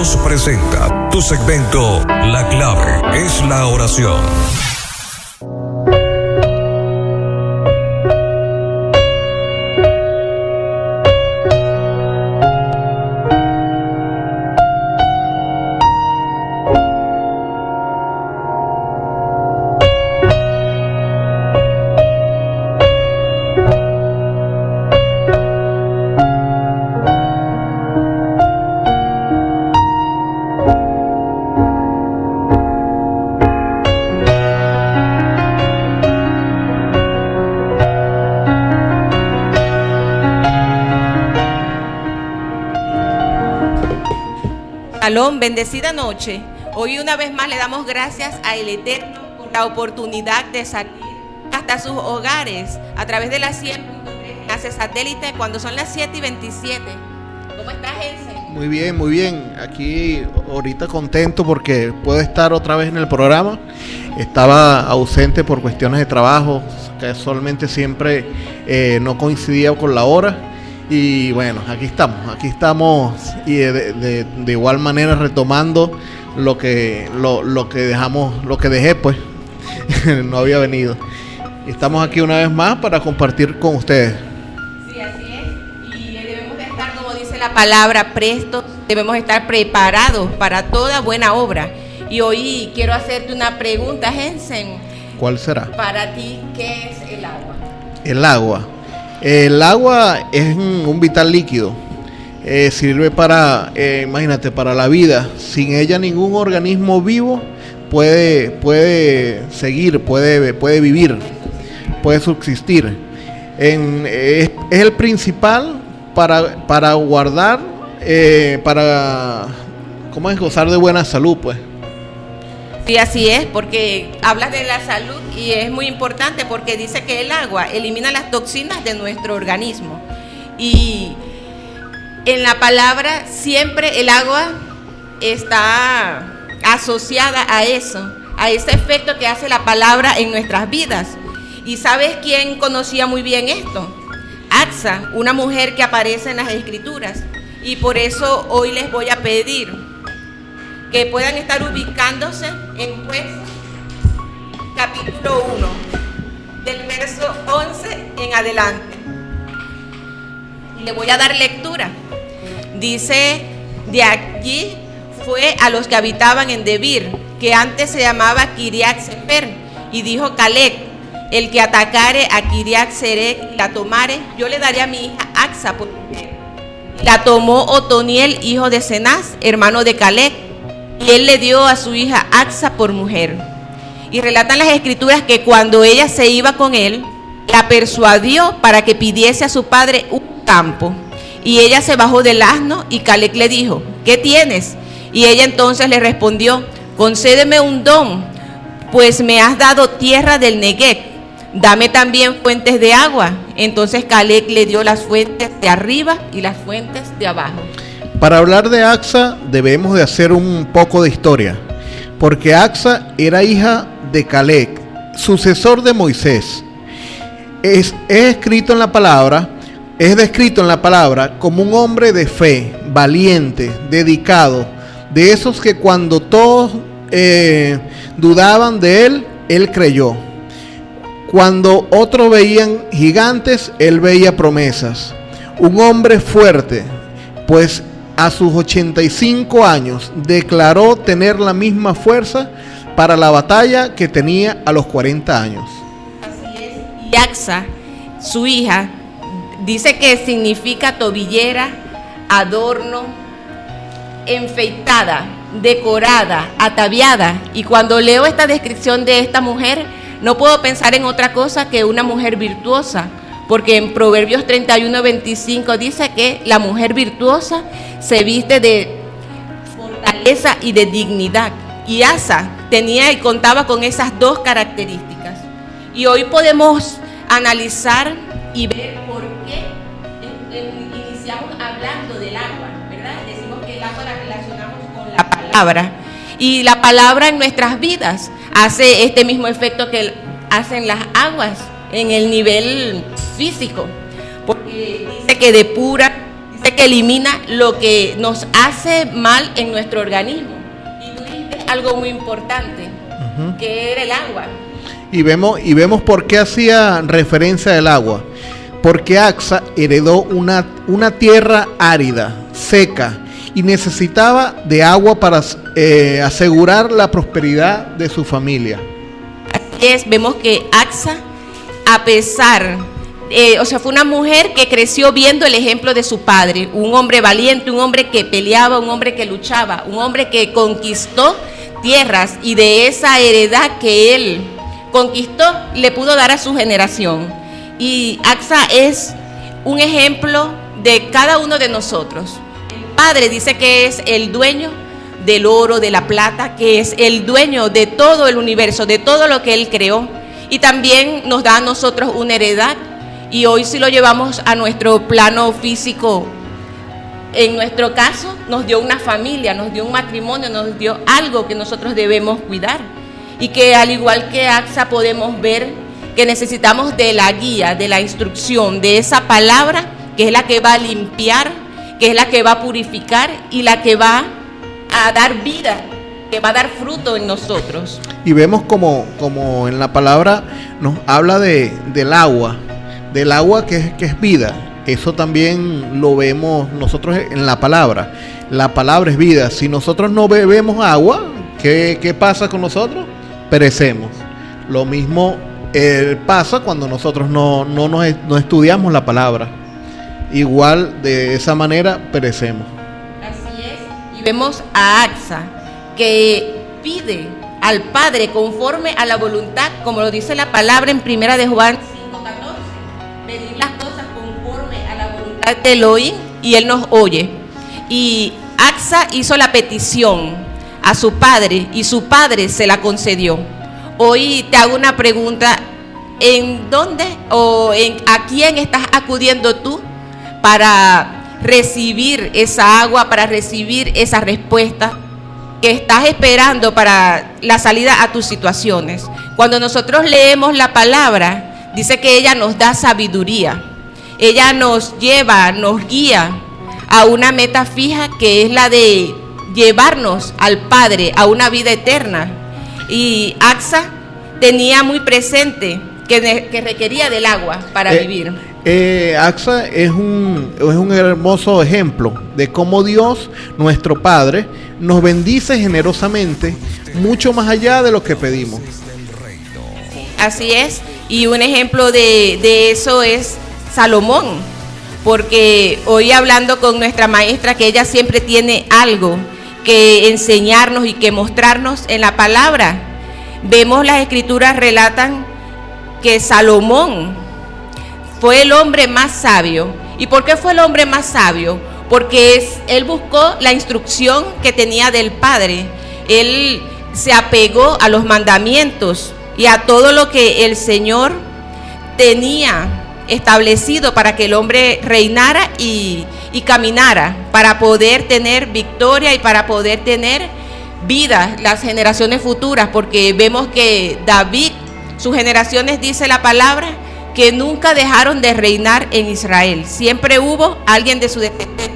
Radios presenta tu segmento La clave es la oración. Shalom, bendecida noche. Hoy una vez más le damos gracias al Eterno por la oportunidad de salir hasta sus hogares a través de la 100.3 enlace satélite cuando son las 7:27. ¿Cómo estás, Elsen? Muy bien, muy bien. Aquí ahorita contento porque puedo estar otra vez en el programa. Estaba ausente por cuestiones de trabajo, casualmente siempre no coincidía con la hora. Y bueno, aquí estamos y de igual manera retomando lo que dejé, pues no había venido. Estamos aquí una vez más para compartir con ustedes. Sí, así es. Y debemos de estar, como dice la palabra, prestos, debemos estar preparados para toda buena obra. Y hoy quiero hacerte una pregunta, Jensen. ¿Cuál será? Para ti, ¿qué es el agua? El agua. El agua es un vital líquido, sirve para, imagínate, para la vida. Sin ella ningún organismo vivo puede seguir, puede vivir, puede subsistir. Es el principal para guardar, ¿cómo es? Gozar de buena salud, pues. Sí, así es, porque hablas de la salud y es muy importante porque dice que el agua elimina las toxinas de nuestro organismo. Y en la palabra siempre el agua está asociada a eso, a ese efecto que hace la palabra en nuestras vidas. ¿Y sabes quién conocía muy bien esto? Axa, una mujer que aparece en las Escrituras. Y por eso hoy les voy a pedir que puedan estar ubicándose en Jueces, capítulo 1, del verso 11 en adelante. Y le voy a dar lectura. Dice, de allí fue a los que habitaban en Debir, que antes se llamaba Kiriat Sefer, y dijo Caleb, el que atacare a Kiriat Serek y la tomare, yo le daré a mi hija Axa por mujer. La tomó Otoniel, hijo de Cenaz, hermano de Caleb, y él le dio a su hija Axa por mujer. Y relatan las Escrituras que cuando ella se iba con él, la persuadió para que pidiese a su padre un campo. Y ella se bajó del asno y Caleb le dijo, ¿qué tienes? Y ella entonces le respondió, concédeme un don, pues me has dado tierra del Negev, dame también fuentes de agua. Entonces Caleb le dio las fuentes de arriba y las fuentes de abajo. Para hablar de Axa debemos de hacer un poco de historia, porque Axa era hija de Caleb, sucesor de Moisés. Es descrito en la palabra como un hombre de fe, valiente, dedicado, de esos que cuando todos dudaban de él, él creyó. Cuando otros veían gigantes, él veía promesas. Un hombre fuerte, pues a sus 85 años declaró tener la misma fuerza para la batalla que tenía a los 40 años. Así es. Y Axa, su hija, dice que significa tobillera, adorno, enfeitada, decorada, ataviada. Y cuando leo esta descripción de esta mujer, no puedo pensar en otra cosa que una mujer virtuosa, porque en Proverbios 31:25 dice que la mujer virtuosa se viste de fortaleza y de dignidad. Y Asa tenía y contaba con esas dos características. Y hoy podemos analizar y ver por qué iniciamos hablando del agua, ¿verdad? Decimos que el agua la relacionamos con la palabra. Y la palabra en nuestras vidas hace este mismo efecto que hacen las aguas en el nivel físico, porque dice que depura, dice que elimina lo que nos hace mal en nuestro organismo. Y tú dijiste algo muy importante, que era el agua. Y vemos por qué hacía referencia al agua. Porque Axa heredó una tierra árida, seca, y necesitaba de agua para asegurar la prosperidad de su familia. Así es, vemos que Axa, a pesar, fue una mujer que creció viendo el ejemplo de su padre, un hombre valiente, un hombre que peleaba, un hombre que luchaba, un hombre que conquistó tierras, y de esa heredad que él conquistó le pudo dar a su generación. Y Axa es un ejemplo de cada uno de nosotros. El Padre dice que es el dueño del oro, de la plata, que es el dueño de todo el universo, de todo lo que Él creó. Y también nos da a nosotros una heredad. Y hoy, si lo llevamos a nuestro plano físico, en nuestro caso, nos dio una familia, nos dio un matrimonio, nos dio algo que nosotros debemos cuidar. Y que al igual que Axa podemos ver que necesitamos de la guía, de la instrucción, de esa palabra que es la que va a limpiar, que es la que va a purificar y la que va a dar vida, que va a dar fruto en nosotros. Y vemos como en la palabra nos habla del agua que es vida. Eso también lo vemos nosotros en la palabra. La palabra es vida. Si nosotros no bebemos agua, ¿qué pasa con nosotros? Perecemos. Lo mismo pasa cuando nosotros no estudiamos la palabra. Igual de esa manera perecemos. Así es. Y vemos a Axa que pide al Padre conforme a la voluntad, como lo dice la palabra en 1 de Juan 5:14, pedir las cosas conforme a la voluntad de Elohim, y Él nos oye. Y Axa hizo la petición a su padre y su padre se la concedió. Hoy te hago una pregunta: ¿en dónde a quién estás acudiendo tú para recibir esa agua, para recibir esa respuesta que estás esperando para la salida a tus situaciones? Cuando nosotros leemos la palabra, dice que ella nos da sabiduría, ella nos lleva, nos guía a una meta fija, que es la de llevarnos al Padre, a una vida eterna. Y Axa tenía muy presente que requería del agua para vivir. Axa es un hermoso ejemplo de cómo Dios, nuestro Padre, nos bendice generosamente, mucho más allá de lo que pedimos. Así es, y un ejemplo de eso es Salomón, porque hoy hablando con nuestra maestra, que ella siempre tiene algo que enseñarnos y que mostrarnos en la palabra, vemos las escrituras relatan que Salomón fue el hombre más sabio. ¿Y por qué fue el hombre más sabio? Porque él buscó la instrucción que tenía del Padre. Él se apegó a los mandamientos y a todo lo que el Señor tenía establecido para que el hombre reinara y caminara, para poder tener victoria y para poder tener vida las generaciones futuras. Porque vemos que David, sus generaciones, dice la palabra, que nunca dejaron de reinar en Israel. Siempre hubo alguien de su descendencia.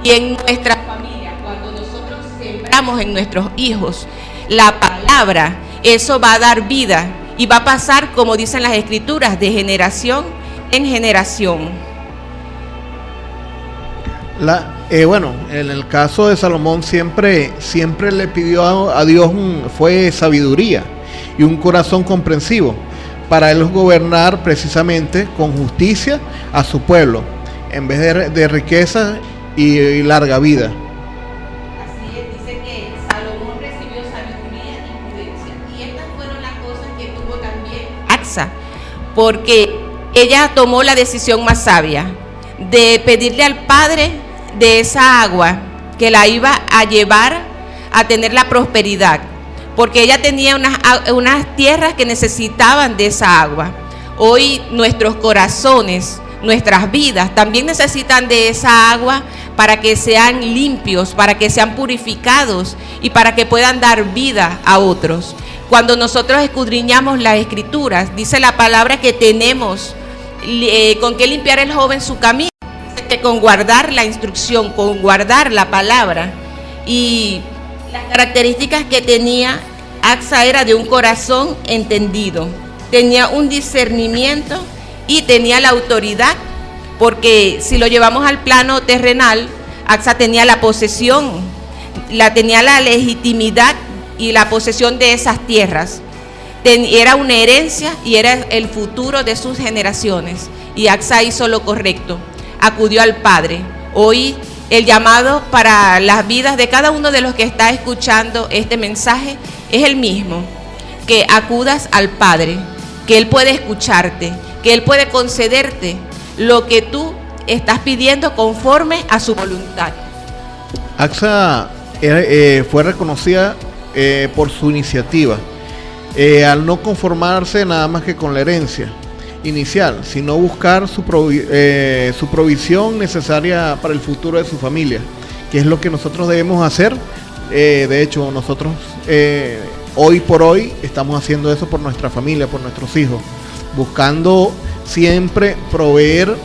Y en nuestra familia, cuando nosotros sembramos en nuestros hijos la palabra, eso va a dar vida y va a pasar, como dicen las escrituras, de generación en generación. En el caso de Salomón siempre le pidió a Dios fue sabiduría y un corazón comprensivo para él gobernar precisamente con justicia a su pueblo, en vez de riqueza y larga vida. Así es, dice que Salomón recibió sabiduría y prudencia, y estas fueron las cosas que tuvo también Axa, porque ella tomó la decisión más sabia de pedirle al Padre de esa agua que la iba a llevar a tener la prosperidad, porque ella tenía unas tierras que necesitaban de esa agua. Hoy nuestros corazones, nuestras vidas también necesitan de esa agua para que sean limpios, para que sean purificados y para que puedan dar vida a otros. Cuando nosotros escudriñamos las escrituras, dice la palabra que tenemos con qué limpiar el joven su camino. que con guardar la instrucción, con guardar la palabra y las características que tenía Axa era de un corazón entendido, tenía un discernimiento y tenía la autoridad, porque si lo llevamos al plano terrenal, Axa tenía la posesión, tenía la legitimidad y la posesión de esas tierras. Era una herencia y era el futuro de sus generaciones. Y Axa hizo lo correcto, acudió al Padre. Hoy el llamado para las vidas de cada uno de los que está escuchando este mensaje es el mismo, que acudas al Padre, que Él puede escucharte, que Él puede concederte lo que tú estás pidiendo conforme a su voluntad. Axa fue reconocida por su iniciativa, al no conformarse nada más que con la herencia inicial, sino buscar su provisión necesaria para el futuro de su familia, que es lo que nosotros debemos hacer. De hecho, nosotros hoy por hoy estamos haciendo eso por nuestra familia, por nuestros hijos, buscando siempre proveer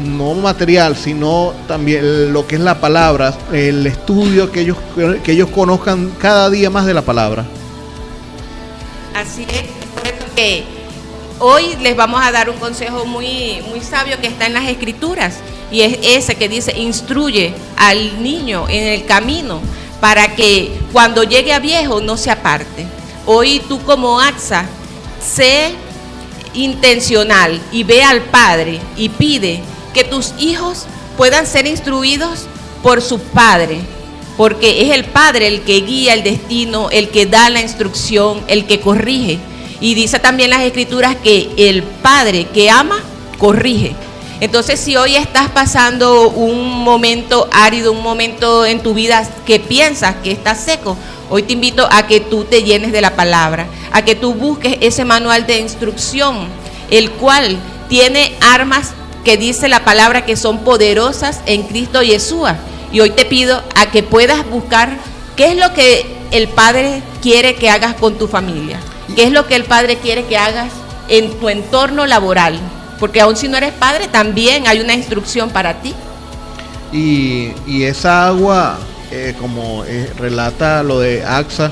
no material, sino también lo que es la palabra, el estudio, que ellos conozcan cada día más de la palabra. Así es, por eso que hoy les vamos a dar un consejo muy, muy sabio que está en las Escrituras, y es ese que dice: instruye al niño en el camino para que cuando llegue a viejo no se aparte. Hoy tú como Axa, sé intencional y ve al Padre y pide que tus hijos puedan ser instruidos por su Padre, porque es el Padre el que guía el destino, el que da la instrucción, el que corrige. Y dice también las Escrituras que el Padre que ama, corrige. Entonces, si hoy estás pasando un momento árido, un momento en tu vida que piensas que está seco, hoy te invito a que tú te llenes de la palabra, a que tú busques ese manual de instrucción, el cual tiene armas que dice la palabra que son poderosas en Cristo Yeshua. Y hoy te pido a que puedas buscar qué es lo que el Padre quiere que hagas con tu familia, qué es lo que el Padre quiere que hagas en tu entorno laboral, porque aun si no eres padre, también hay una instrucción para ti. Y esa agua, como relata lo de Axa,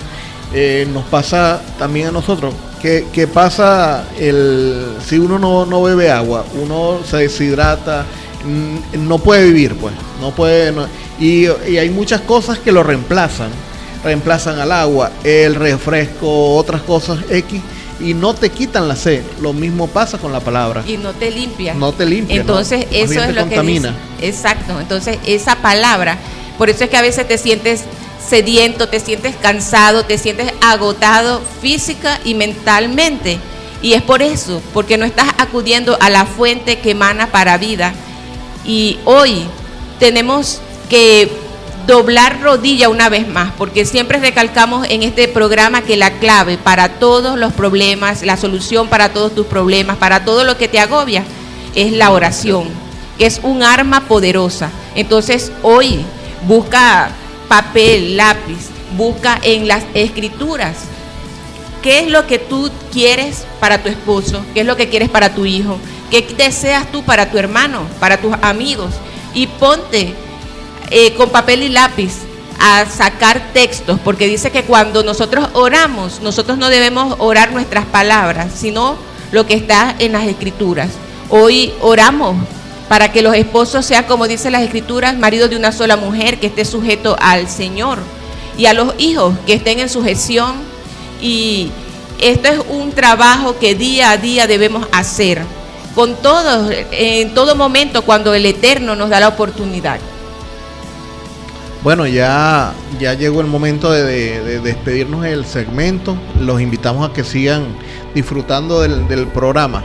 nos pasa también a nosotros. ¿Qué pasa si uno no bebe agua? Uno se deshidrata, no puede vivir, pues, y hay muchas cosas que lo reemplazan al agua, el refresco, otras cosas X, y no te quitan la sed. Lo mismo pasa con la palabra. Y no te limpia. ¿no? Entonces, eso es lo contamina. Que dice. Exacto. Entonces, esa palabra, por eso es que a veces te sientes sediento, te sientes cansado, te sientes agotado física y mentalmente. Y es por eso, porque no estás acudiendo a la fuente que emana para vida. Y hoy tenemos que doblar rodilla una vez más, porque siempre recalcamos en este programa que la clave para todos los problemas, la solución para todos tus problemas, para todo lo que te agobia, es la oración, que es un arma poderosa. Entonces hoy busca papel, lápiz, busca en las Escrituras qué es lo que tú quieres para tu esposo, qué es lo que quieres para tu hijo, qué deseas tú para tu hermano, para tus amigos, y ponte con papel y lápiz a sacar textos, porque dice que cuando nosotros oramos, nosotros no debemos orar nuestras palabras, sino lo que está en las Escrituras. Hoy oramos para que los esposos sean, como dice las Escrituras, maridos de una sola mujer, que esté sujeto al Señor, y a los hijos que estén en sujeción. Y esto es un trabajo que día a día debemos hacer con todos, en todo momento, cuando el Eterno nos da la oportunidad. Bueno, ya llegó el momento de despedirnos del segmento. Los invitamos a que sigan disfrutando del programa.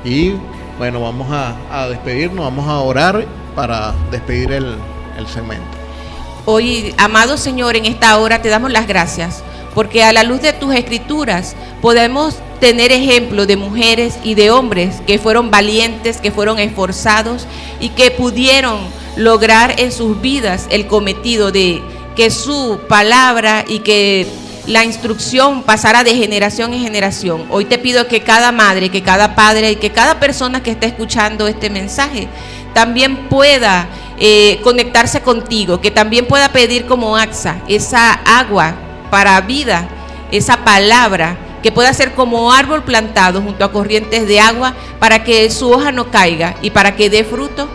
Y bueno, vamos a despedirnos, vamos a orar para despedir el segmento. Hoy, amado Señor, en esta hora te damos las gracias, porque a la luz de tus Escrituras podemos tener ejemplo de mujeres y de hombres que fueron valientes, que fueron esforzados y que pudieron lograr en sus vidas el cometido de que su palabra y que la instrucción pasara de generación en generación. Hoy te pido que cada madre, que cada padre y que cada persona que esté escuchando este mensaje también pueda conectarse contigo, que también pueda pedir como AXA esa agua para vida, esa palabra, que pueda ser como árbol plantado junto a corrientes de agua para que su hoja no caiga y para que dé fruto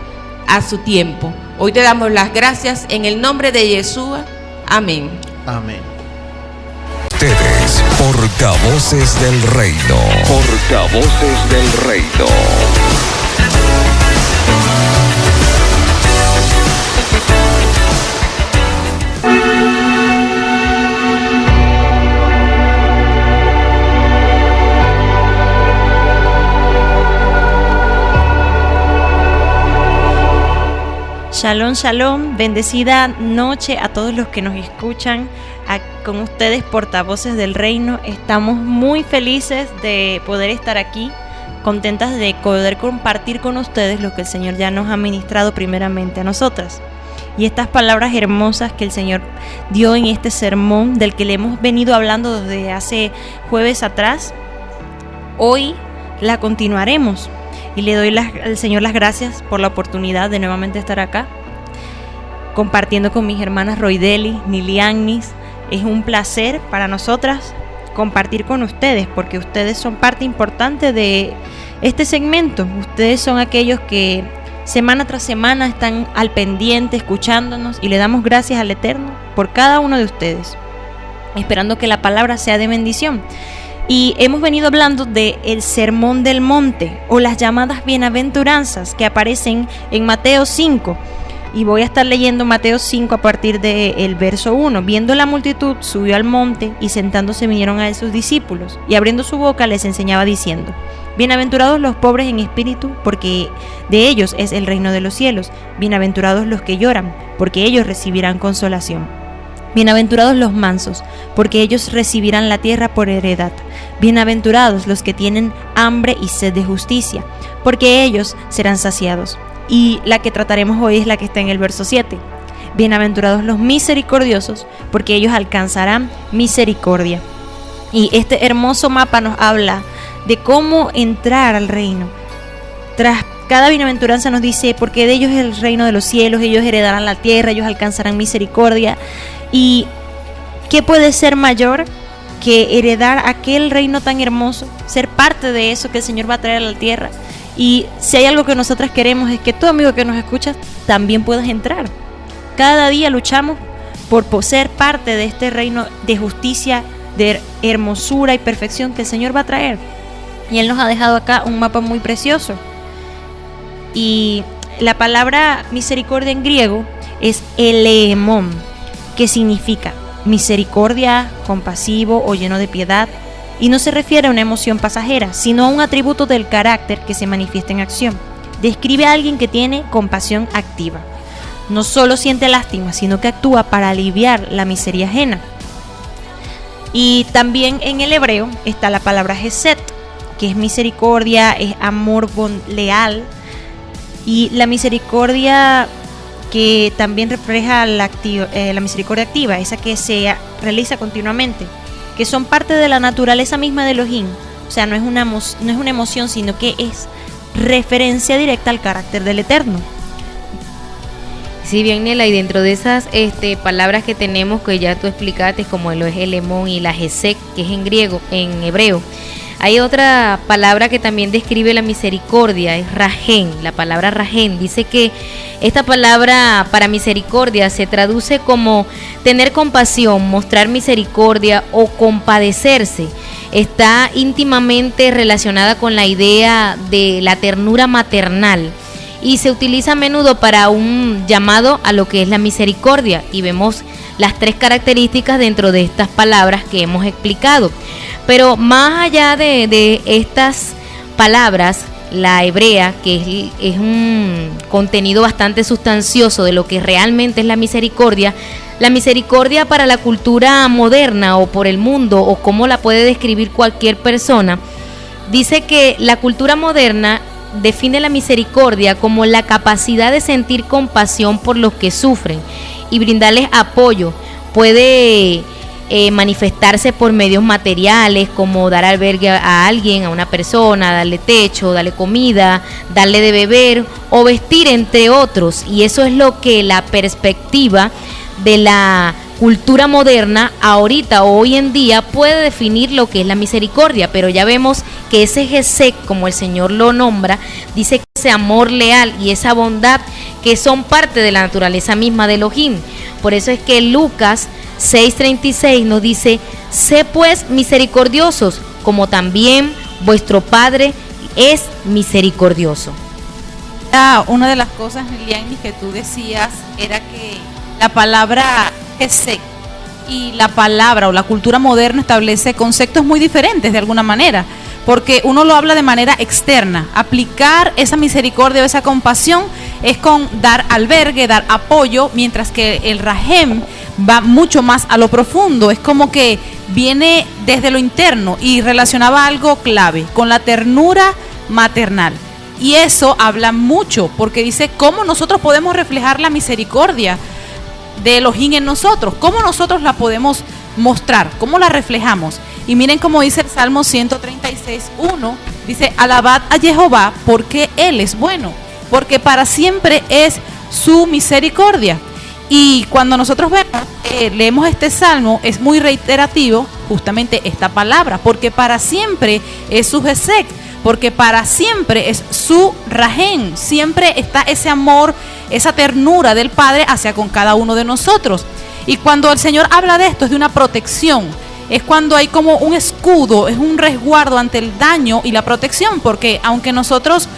a su tiempo. Hoy te damos las gracias en el nombre de Yeshua. Amén. Amén. Ustedes, portavoces del reino. Portavoces del reino. Shalom, shalom, bendecida noche a todos los que nos escuchan. Con ustedes, portavoces del reino, estamos muy felices de poder estar aquí, contentas de poder compartir con ustedes lo que el Señor ya nos ha ministrado primeramente a nosotras. Y estas palabras hermosas que el Señor dio en este sermón, del que le hemos venido hablando desde hace jueves atrás, hoy la continuaremos. Y le doy al Señor las gracias por la oportunidad de nuevamente estar acá, compartiendo con mis hermanas Roideli, Niliannis. Es un placer para nosotras compartir con ustedes, porque ustedes son parte importante de este segmento. Ustedes son aquellos que semana tras semana están al pendiente, escuchándonos, y le damos gracias al Eterno por cada uno de ustedes, esperando que la palabra sea de bendición. Y hemos venido hablando del Sermón del Monte, o las llamadas bienaventuranzas, que aparecen en Mateo 5. Y voy a estar leyendo Mateo 5 a partir del verso 1. Viendo la multitud, subió al monte, y sentándose vinieron a él sus discípulos, y abriendo su boca les enseñaba diciendo: Bienaventurados los pobres en espíritu, porque de ellos es el reino de los cielos. Bienaventurados los que lloran, porque ellos recibirán consolación. Bienaventurados los mansos, porque ellos recibirán la tierra por heredad. Bienaventurados los que tienen hambre y sed de justicia, porque ellos serán saciados. Y la que trataremos hoy es la que está en el verso 7. Bienaventurados los misericordiosos, porque ellos alcanzarán misericordia. Y este hermoso mapa nos habla de cómo entrar al reino. Tras cada bienaventuranza nos dice: porque de ellos es el reino de los cielos, ellos heredarán la tierra, ellos alcanzarán misericordia. ¿Y qué puede ser mayor que heredar aquel reino tan hermoso? Ser parte de eso que el Señor va a traer a la tierra. Y si hay algo que nosotras queremos, es que tú, amigo que nos escuchas, también puedas entrar. Cada día luchamos por ser parte de este reino de justicia, de hermosura y perfección que el Señor va a traer. Y Él nos ha dejado acá un mapa muy precioso. Y la palabra misericordia en griego es eleemón, que significa misericordia, compasivo o lleno de piedad, y no se refiere a una emoción pasajera, sino a un atributo del carácter que se manifiesta en acción. Describe a alguien que tiene compasión activa. No solo siente lástima, sino que actúa para aliviar la miseria ajena. Y también en el hebreo está la palabra Hesed, que es misericordia, es amor leal, y la misericordia que también refleja la misericordia activa, esa que se realiza continuamente, que son parte de la naturaleza misma de Elohim. O sea, no es una emoción, sino que es referencia directa al carácter del Eterno. Sí, bien, Nela, y dentro de esas palabras que tenemos, que ya tú explicaste, como lo es el Elemón y la Hesed, que es en griego, en hebreo, hay otra palabra que también describe la misericordia, es Rajén. La palabra Rajén dice que esta palabra para misericordia se traduce como tener compasión, mostrar misericordia o compadecerse. Está íntimamente relacionada con la idea de la ternura maternal y se utiliza a menudo para un llamado a lo que es la misericordia, y vemos las tres características dentro de estas palabras que hemos explicado. Pero más allá de estas palabras, la hebrea, que es un contenido bastante sustancioso de lo que realmente es la misericordia para la cultura moderna o por el mundo, o como la puede describir cualquier persona, dice que la cultura moderna define la misericordia como la capacidad de sentir compasión por los que sufren y brindarles apoyo. Puede manifestarse por medios materiales, como dar albergue a alguien, a una persona, darle techo, darle comida, darle de beber o vestir, entre otros. Y eso es lo que la perspectiva de la cultura moderna ahorita o hoy en día puede definir lo que es la misericordia, pero ya vemos que ese Gesek, como el Señor lo nombra, dice que ese amor leal y esa bondad que son parte de la naturaleza misma de Elohim. Por eso es que Lucas 6:36 nos dice: sé pues misericordiosos, como también vuestro Padre es misericordioso. Una de las cosas, Liliani, que tú decías era que la palabra Gesek y la palabra o la cultura moderna establece conceptos muy diferentes de alguna manera, porque uno lo habla de manera externa. Aplicar esa misericordia o esa compasión es con dar albergue, dar apoyo, mientras que el Rahem va mucho más a lo profundo. Es como que viene desde lo interno y relacionaba algo clave con la ternura maternal. Y eso habla mucho, porque dice cómo nosotros podemos reflejar la misericordia de Elohim en nosotros, cómo nosotros la podemos mostrar, cómo la reflejamos. Y miren cómo dice el Salmo 136:1, dice: alabad a Jehová porque Él es bueno, porque para siempre es su misericordia. Y cuando nosotros leemos este salmo, es muy reiterativo justamente esta palabra, porque para siempre es su Gesek, porque para siempre es su Rahem, siempre está ese amor, esa ternura del Padre hacia con cada uno de nosotros. Y cuando el Señor habla de esto, es de una protección, es cuando hay como un escudo, es un resguardo ante el daño y la protección, porque aunque nosotros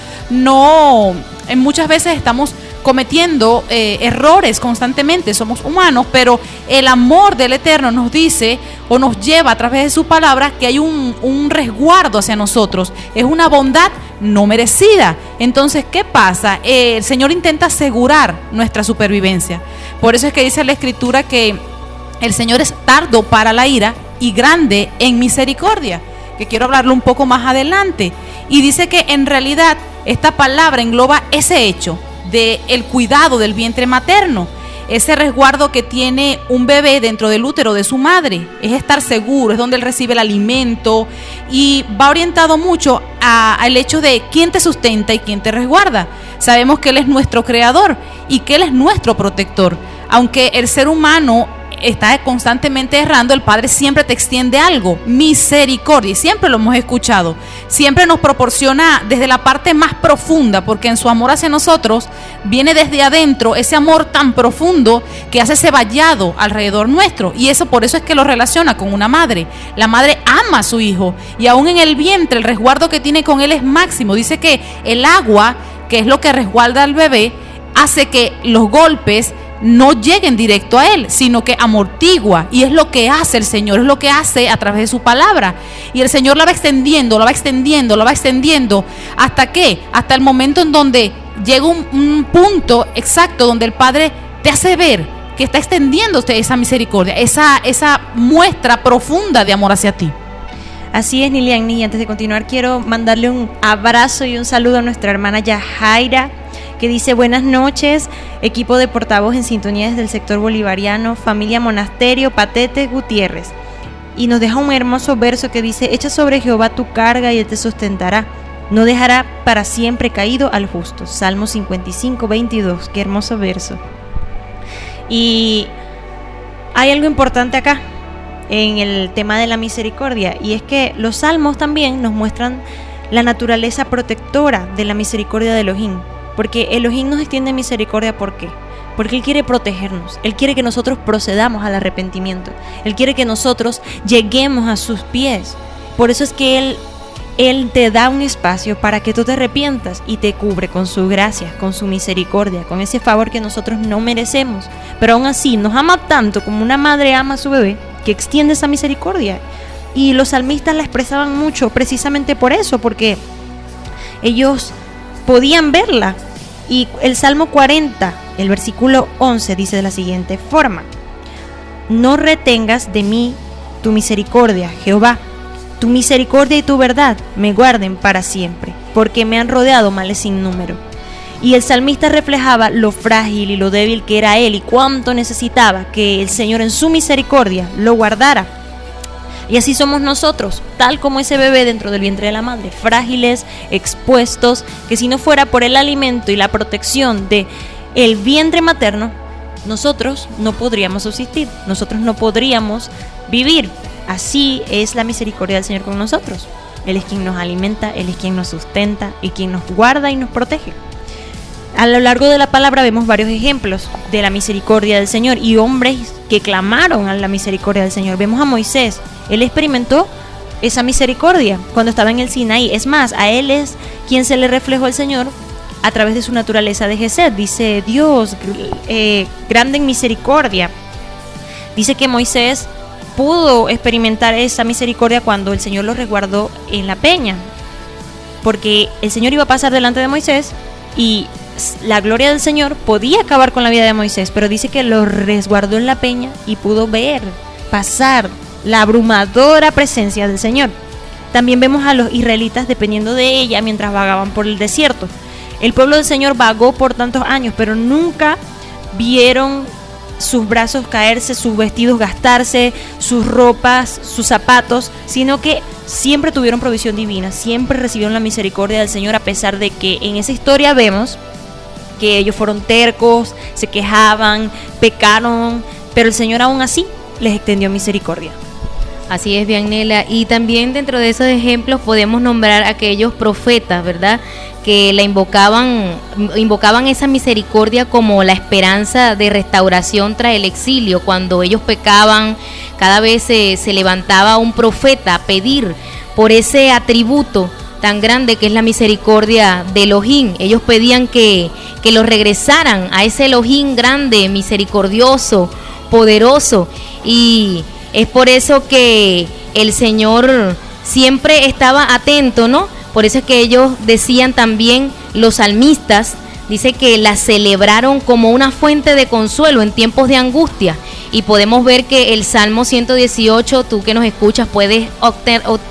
muchas veces estamos cometiendo errores constantemente, somos humanos, pero el amor del Eterno nos dice o nos lleva a través de su palabra que hay un resguardo hacia nosotros, es una bondad no merecida. Entonces, ¿qué pasa? El Señor intenta asegurar nuestra supervivencia. Por eso es que dice la Escritura que el Señor es tardo para la ira y grande en misericordia, que quiero hablarlo un poco más adelante. Y dice que en realidad esta palabra engloba ese hecho de el cuidado del vientre materno, ese resguardo que tiene un bebé dentro del útero de su madre, es estar seguro, es donde él recibe el alimento, y va orientado mucho al hecho de quién te sustenta y quién te resguarda. Sabemos que Él es nuestro creador y que Él es nuestro protector. Aunque el ser humano está constantemente errando, el Padre siempre te extiende algo, misericordia, y siempre lo hemos escuchado, siempre nos proporciona desde la parte más profunda, porque en su amor hacia nosotros viene desde adentro ese amor tan profundo que hace ese vallado alrededor nuestro, y eso por eso es que lo relaciona con una madre. La madre ama a su hijo, y aún en el vientre el resguardo que tiene con él es máximo. Dice que el agua, que es lo que resguarda al bebé, hace que los golpes no lleguen directo a él, sino que amortigua, y es lo que hace el Señor, es lo que hace a través de su palabra. Y el Señor la va extendiendo, la va extendiendo, la va extendiendo, ¿hasta qué? Hasta el momento en donde llega un punto exacto donde el Padre te hace ver que está extendiéndose esa misericordia, esa muestra profunda de amor hacia ti. Así es, Niliani, y antes de continuar quiero mandarle un abrazo y un saludo a nuestra hermana Yajaira, que dice: buenas noches, equipo de portavoz en sintonía desde el sector bolivariano, familia Monasterio, Patete, Gutiérrez. Y nos deja un hermoso verso que dice: echa sobre Jehová tu carga y Él te sustentará, no dejará para siempre caído al justo. Salmo 55:22, qué hermoso verso. Y hay algo importante acá en el tema de la misericordia, y es que los salmos también nos muestran la naturaleza protectora de la misericordia de Elohim. Porque Elohim nos extiende misericordia, ¿por qué? Porque Él quiere protegernos, Él quiere que nosotros procedamos al arrepentimiento, Él quiere que nosotros lleguemos a sus pies. Por eso es que Él te da un espacio para que tú te arrepientas y te cubre con su gracia, con su misericordia, con ese favor que nosotros no merecemos. Pero aún así nos ama tanto como una madre ama a su bebé, que extiende esa misericordia. Y los salmistas la expresaban mucho precisamente por eso, porque ellos podían verla. Y el Salmo 40, el versículo 11 dice de la siguiente forma: no retengas de mí tu misericordia, Jehová, tu misericordia y tu verdad me guarden para siempre, porque me han rodeado males sin número. Y el salmista reflejaba lo frágil y lo débil que era él y cuánto necesitaba que el Señor en su misericordia lo guardara. Y así somos nosotros, tal como ese bebé dentro del vientre de la madre, frágiles, expuestos, que si no fuera por el alimento y la protección de el vientre materno, nosotros no podríamos subsistir, nosotros no podríamos vivir. Así es la misericordia del Señor con nosotros. Él es quien nos alimenta, Él es quien nos sustenta y quien nos guarda y nos protege. A lo largo de la palabra vemos varios ejemplos de la misericordia del Señor y hombres que clamaron a la misericordia del Señor. Vemos a Moisés, él experimentó esa misericordia cuando estaba en el Sinaí. Es más, a él es quien se le reflejó al Señor a través de su naturaleza de Gesed. Dice Dios, grande en misericordia. Dice que Moisés pudo experimentar esa misericordia cuando el Señor lo resguardó en la peña, porque el Señor iba a pasar delante de Moisés y la gloria del Señor podía acabar con la vida de Moisés, pero dice que lo resguardó en la peña y pudo ver pasar la abrumadora presencia del Señor. También vemos a los israelitas dependiendo de ella mientras vagaban por el desierto. El pueblo del Señor vagó por tantos años, pero nunca vieron sus brazos caerse, sus vestidos gastarse, sus ropas, sus zapatos, sino que siempre tuvieron provisión divina, siempre recibieron la misericordia del Señor, a pesar de que en esa historia vemos que ellos fueron tercos, se quejaban, pecaron, pero el Señor aún así les extendió misericordia. Así es, Vianela. Y también dentro de esos ejemplos podemos nombrar a aquellos profetas, ¿verdad?, que la invocaban esa misericordia como la esperanza de restauración tras el exilio. Cuando ellos pecaban, cada vez se levantaba un profeta a pedir por ese atributo tan grande que es la misericordia de Elohim. Ellos pedían que los regresaran a ese Elohim grande, misericordioso, poderoso, y es por eso que el Señor siempre estaba atento, ¿no? Por eso es que ellos decían también, los salmistas, dice que la celebraron como una fuente de consuelo en tiempos de angustia. Y podemos ver que el Salmo 118, tú que nos escuchas, puedes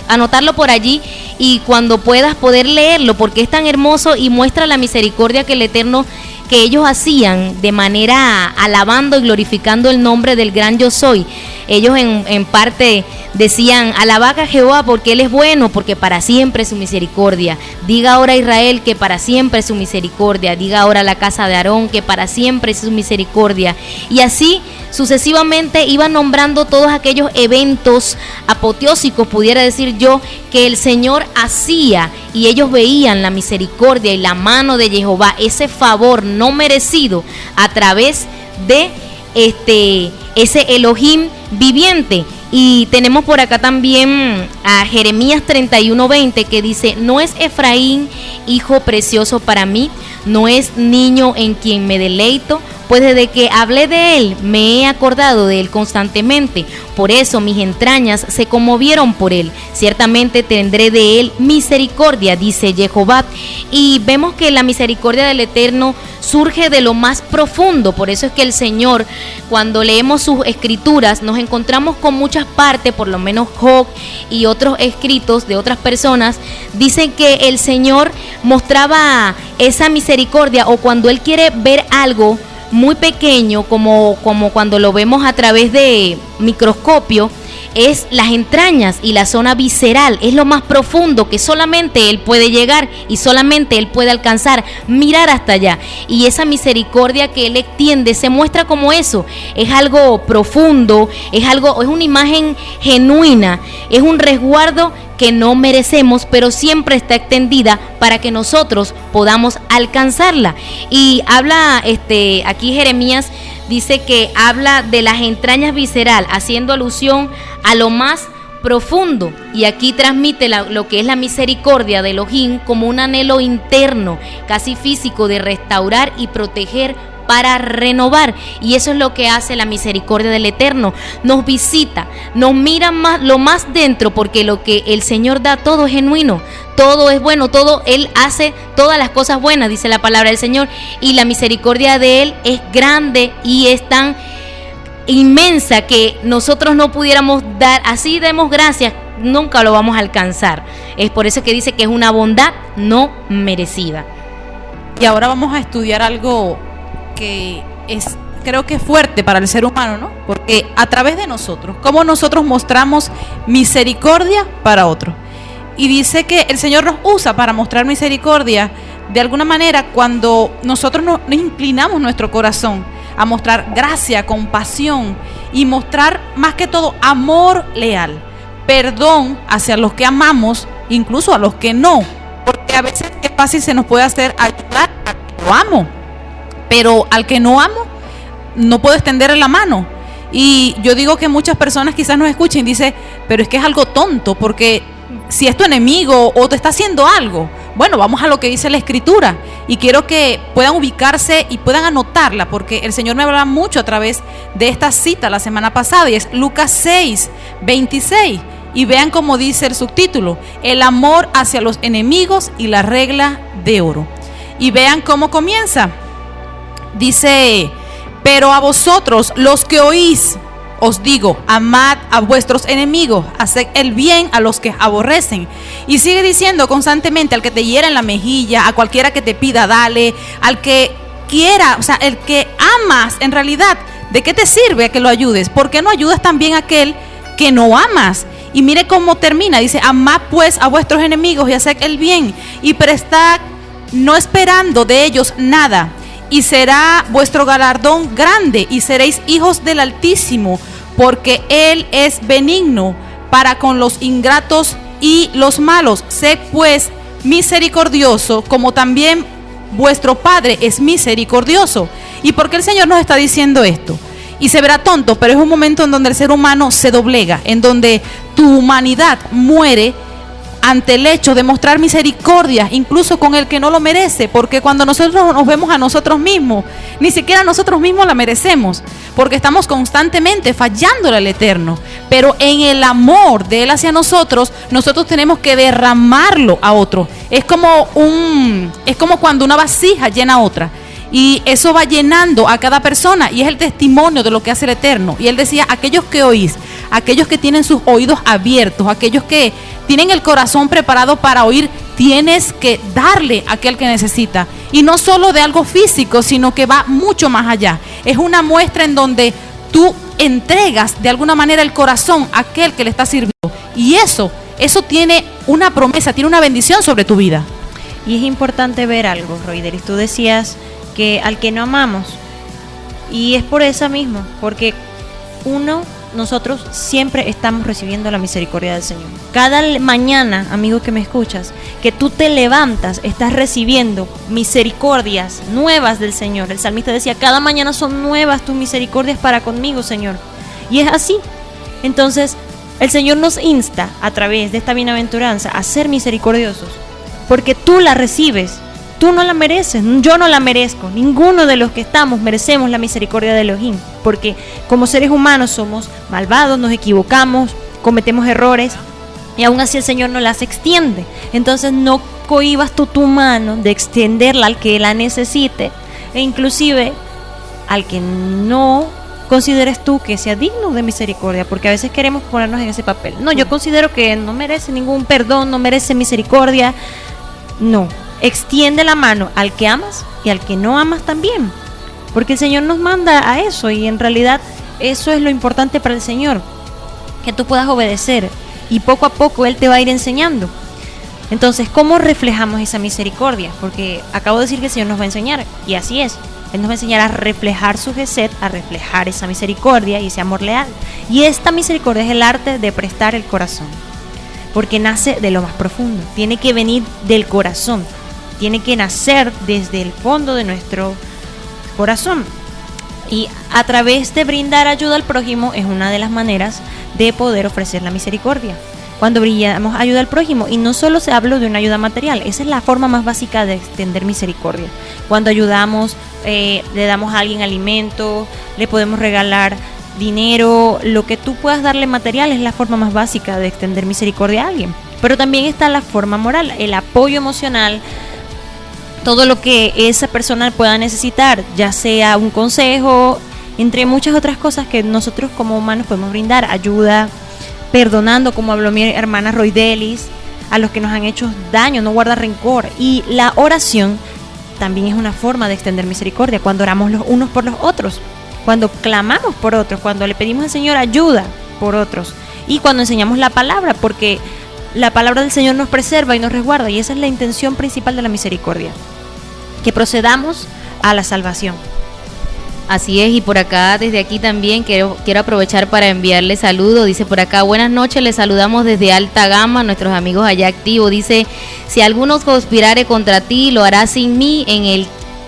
anotarlo por allí y cuando puedas poder leerlo, porque es tan hermoso y muestra la misericordia que el Eterno, que ellos hacían de manera alabando y glorificando el nombre del gran yo soy. Ellos en parte decían, alabad a Jehová porque Él es bueno, porque para siempre es su misericordia. Diga ahora a Israel que para siempre es su misericordia. Diga ahora a la casa de Aarón que para siempre es su misericordia. Y así sucesivamente iban nombrando todos aquellos eventos apoteósicos, pudiera decir yo, que el Señor hacía, y ellos veían la misericordia y la mano de Jehová, ese favor no merecido a través de ese Elohim viviente. Y tenemos por acá también a Jeremías 31:20, que dice, no es Efraín hijo precioso para mí, no es niño en quien me deleito, pues desde que hablé de él me he acordado de él constantemente, por eso mis entrañas se conmovieron por él, ciertamente tendré de él misericordia, dice Jehová. Y vemos que la misericordia del Eterno surge de lo más profundo, por eso es que el Señor, cuando leemos sus escrituras, nos encontramos con muchas partes, por lo menos Job y otros escritos de otras personas, dicen que el Señor mostraba esa misericordia, o cuando Él quiere ver algo muy pequeño, como cuando lo vemos a través de microscopio, es las entrañas y la zona visceral, es lo más profundo que solamente Él puede llegar y solamente Él puede alcanzar, mirar hasta allá. Y esa misericordia que Él extiende se muestra como eso, es algo profundo, es una imagen genuina, es un resguardo que no merecemos, pero siempre está extendida para que nosotros podamos alcanzarla. Y habla aquí Jeremías, dice que habla de las entrañas visceral, haciendo alusión a lo más profundo, y aquí transmite lo que es la misericordia de Elohim como un anhelo interno, casi físico, de restaurar y proteger para renovar. Y eso es lo que hace la misericordia del Eterno, nos visita, nos mira lo más dentro, porque lo que el Señor da, todo es genuino, todo es bueno, todo Él hace todas las cosas buenas, dice la palabra del Señor, y la misericordia de Él es grande y es tan inmensa que nosotros no pudiéramos dar, así demos gracias, nunca lo vamos a alcanzar. Es por eso que dice que es una bondad no merecida. Y ahora vamos a estudiar algo que creo que es fuerte para el ser humano, ¿no? Porque a través de nosotros, cómo nosotros mostramos misericordia para otros. Y dice que el Señor nos usa para mostrar misericordia de alguna manera cuando nosotros nos inclinamos nuestro corazón a mostrar gracia, compasión y mostrar más que todo amor leal, perdón hacia los que amamos, incluso a los que no, porque a veces es fácil se nos puede hacer ayudar a que lo amo, pero al que no amo no puedo extenderle la mano. Y yo digo que muchas personas quizás nos escuchen y dicen, pero es que es algo tonto, porque si es tu enemigo o te está haciendo algo, bueno, vamos a lo que dice la Escritura, y quiero que puedan ubicarse y puedan anotarla, porque el Señor me habla mucho a través de esta cita la semana pasada, y es Lucas 6, 26, y vean cómo dice el subtítulo: el amor hacia los enemigos y la regla de oro. Y vean cómo comienza. Dice: pero a vosotros los que oís, os digo, amad a vuestros enemigos, haced el bien a los que aborrecen. Y sigue diciendo constantemente: al que te hiera en la mejilla, a cualquiera que te pida, dale, al que quiera, o sea, el que amas, en realidad, ¿de qué te sirve que lo ayudes? ¿Por qué no ayudas también a aquel que no amas? Y mire cómo termina, dice: amad pues a vuestros enemigos y haced el bien, y prestad, no esperando de ellos nada, y será vuestro galardón grande, y seréis hijos del Altísimo, porque Él es benigno para con los ingratos y los malos. Sed pues misericordioso, como también vuestro Padre es misericordioso. ¿Y por qué el Señor nos está diciendo esto? Y se verá tonto, pero es un momento en donde el ser humano se doblega, en donde tu humanidad muere ante el hecho de mostrar misericordia, incluso con el que no lo merece, porque cuando nosotros nos vemos a nosotros mismos, ni siquiera nosotros mismos la merecemos, porque estamos constantemente fallándole al Eterno. Pero en el amor de Él hacia nosotros, nosotros tenemos que derramarlo a otro. Es como cuando una vasija llena a otra, y eso va llenando a cada persona, y es el testimonio de lo que hace el Eterno. Y Él decía: aquellos que oís, aquellos que tienen sus oídos abiertos, aquellos que tienen el corazón preparado para oír, tienes que darle a aquel que necesita. Y no solo de algo físico, sino que va mucho más allá. Es una muestra en donde tú entregas de alguna manera el corazón a aquel que le está sirviendo. Y eso tiene una promesa, tiene una bendición sobre tu vida. Y es importante ver algo, Roideris. Tú decías que al que no amamos, y es por eso mismo, porque nosotros siempre estamos recibiendo la misericordia del Señor. Cada mañana, amigo que me escuchas, que tú te levantas, estás recibiendo misericordias nuevas del Señor. El salmista decía: cada mañana son nuevas tus misericordias para conmigo, Señor. Y es así. Entonces, el Señor nos insta a través de esta bienaventuranza a ser misericordiosos, porque tú la recibes. Tú no la mereces, yo no la merezco, ninguno de los que estamos merecemos la misericordia de Elohim, porque como seres humanos somos malvados, nos equivocamos, cometemos errores, y aún así el Señor nos las extiende. Entonces no cohibas tú tu mano de extenderla al que la necesite, e inclusive al que no consideres tú que sea digno de misericordia, porque a veces queremos ponernos en ese papel. No, yo considero que no merece ningún perdón, no merece misericordia. No. Extiende la mano al que amas y al que no amas también, porque el Señor nos manda a eso, y en realidad eso es lo importante para el Señor, que tú puedas obedecer, y poco a poco Él te va a ir enseñando. Entonces, ¿cómo reflejamos esa misericordia? Porque acabo de decir que el Señor nos va a enseñar, y así es. Él nos va a enseñar a reflejar su gesed, a reflejar esa misericordia y ese amor leal. Y esta misericordia es el arte de prestar el corazón, porque nace de lo más profundo, tiene que venir del corazón. Tiene que nacer desde el fondo de nuestro corazón. Y a través de brindar ayuda al prójimo es una de las maneras de poder ofrecer la misericordia. Cuando brindamos ayuda al prójimo, y no solo se habla de una ayuda material, esa es la forma más básica de extender misericordia. Cuando ayudamos, le damos a alguien alimento, le podemos regalar dinero, lo que tú puedas darle material es la forma más básica de extender misericordia a alguien. Pero también está la forma moral, el apoyo emocional, todo lo que esa persona pueda necesitar, ya sea un consejo, entre muchas otras cosas que nosotros como humanos podemos brindar, ayuda, perdonando, como habló mi hermana Roidelis, a los que nos han hecho daño, no guarda rencor. Y la oración también es una forma de extender misericordia. Cuando oramos los unos por los otros, cuando clamamos por otros, cuando le pedimos al Señor ayuda por otros, y cuando enseñamos la palabra, porque la palabra del Señor nos preserva y nos resguarda, y esa es la intención principal de la misericordia, que procedamos a la salvación. Así es, y por acá, desde aquí también quiero aprovechar para enviarle saludos. Dice por acá, buenas noches, les saludamos desde Alta Gama, nuestros amigos allá activos. Dice, si alguno conspirare contra ti, lo hará sin mí, en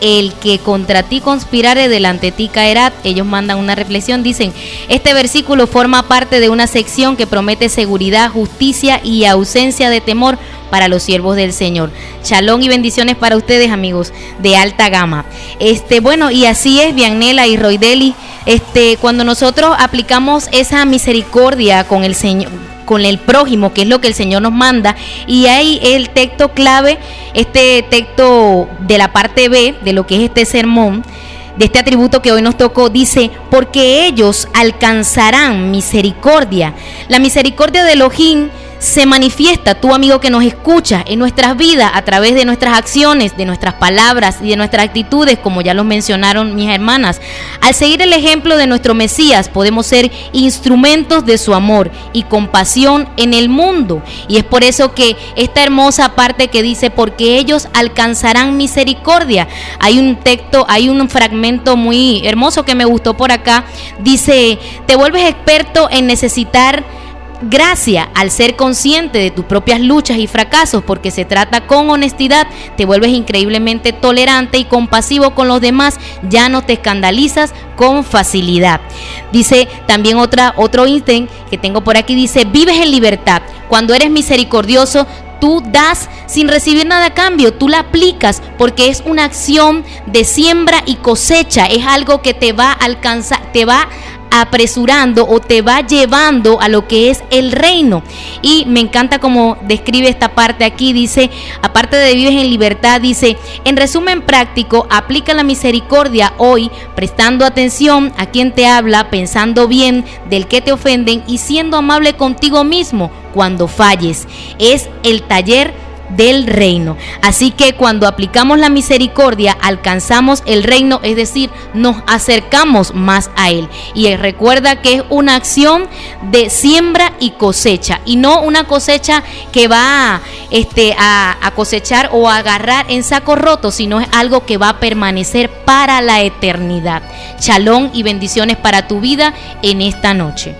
el que contra ti conspirare, delante de ti caerá. Ellos mandan una reflexión, dicen, este versículo forma parte de una sección que promete seguridad, justicia y ausencia de temor para los siervos del Señor. Shalom y bendiciones para ustedes, amigos de Alta Gama. Bueno, y así es, Vianela y Roideli, cuando nosotros aplicamos esa misericordia con el Señor, con el prójimo, que es lo que el Señor nos manda, y ahí el texto clave, este texto de la parte B de lo que es este sermón, de este atributo que hoy nos tocó, dice, porque ellos alcanzarán misericordia. La misericordia de Elohim se manifiesta, tú amigo que nos escucha, en nuestras vidas a través de nuestras acciones, de nuestras palabras y de nuestras actitudes, como ya lo mencionaron mis hermanas. Al seguir el ejemplo de nuestro Mesías, podemos ser instrumentos de su amor y compasión en el mundo. Y es por eso que esta hermosa parte que dice, porque ellos alcanzarán misericordia. Hay un texto, hay un fragmento muy hermoso que me gustó por acá. Dice, te vuelves experto en necesitar gracia al ser consciente de tus propias luchas y fracasos, porque se trata con honestidad, te vuelves increíblemente tolerante y compasivo con los demás, ya no te escandalizas con facilidad. Dice también otro ítem que tengo por aquí, dice, vives en libertad, cuando eres misericordioso, tú das sin recibir nada a cambio, tú la aplicas porque es una acción de siembra y cosecha, es algo que te va a alcanzar, te va apresurando o te va llevando a lo que es el reino. Y me encanta como describe esta parte aquí, dice, aparte de vives en libertad, dice, en resumen práctico, aplica la misericordia hoy, prestando atención a quien te habla, pensando bien del que te ofenden y siendo amable contigo mismo cuando falles. Es el taller del reino. Así que cuando aplicamos la misericordia, alcanzamos el reino, es decir, nos acercamos más a él. Y recuerda que es una acción de siembra y cosecha, y no una cosecha que va a cosechar o a agarrar en saco roto, sino es algo que va a permanecer para la eternidad. Shalom y bendiciones para tu vida en esta noche.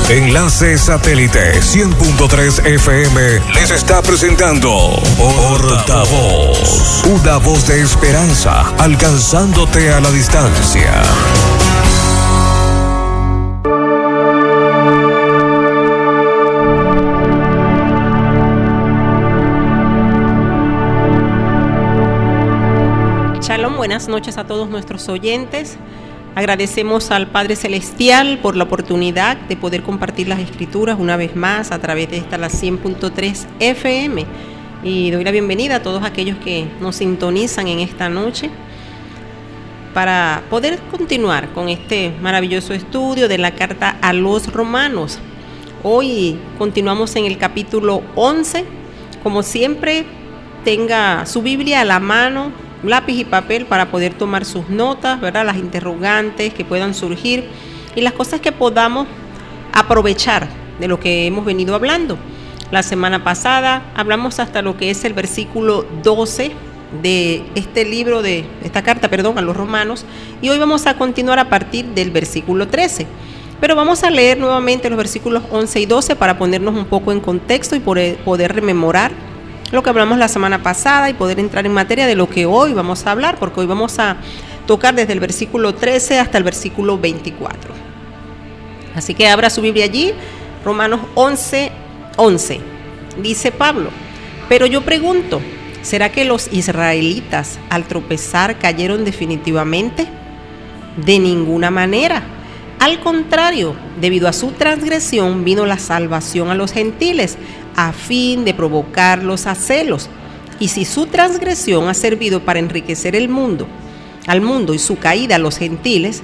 Enlace Satélite 100.3 FM les está presentando Portavoz, una voz de esperanza alcanzándote a la distancia. Shalom, buenas noches a todos nuestros oyentes. Agradecemos al Padre Celestial por la oportunidad de poder compartir las Escrituras una vez más a través de esta la 100.3 FM, y doy la bienvenida a todos aquellos que nos sintonizan en esta noche para poder continuar con este maravilloso estudio de la carta a los Romanos. Hoy continuamos en el capítulo 11. Como siempre, tenga su Biblia a la mano, lápiz y papel para poder tomar sus notas, ¿verdad? Las interrogantes que puedan surgir y las cosas que podamos aprovechar de lo que hemos venido hablando. La semana pasada hablamos hasta lo que es el versículo 12 de este libro, de esta carta, a los Romanos, y hoy vamos a continuar a partir del versículo 13. Pero vamos a leer nuevamente los versículos 11 y 12 para ponernos un poco en contexto y poder rememorar lo que hablamos la semana pasada y poder entrar en materia de lo que hoy vamos a hablar, porque hoy vamos a tocar desde el versículo 13 hasta el versículo 24. Así que abra su Biblia allí, Romanos 11:11. Dice Pablo, pero yo pregunto, ¿será que los israelitas al tropezar cayeron definitivamente? De ninguna manera. Al contrario, debido a su transgresión vino la salvación a los gentiles, a fin de provocarlos a celos. Y si su transgresión ha servido para enriquecer al mundo y su caída a los gentiles,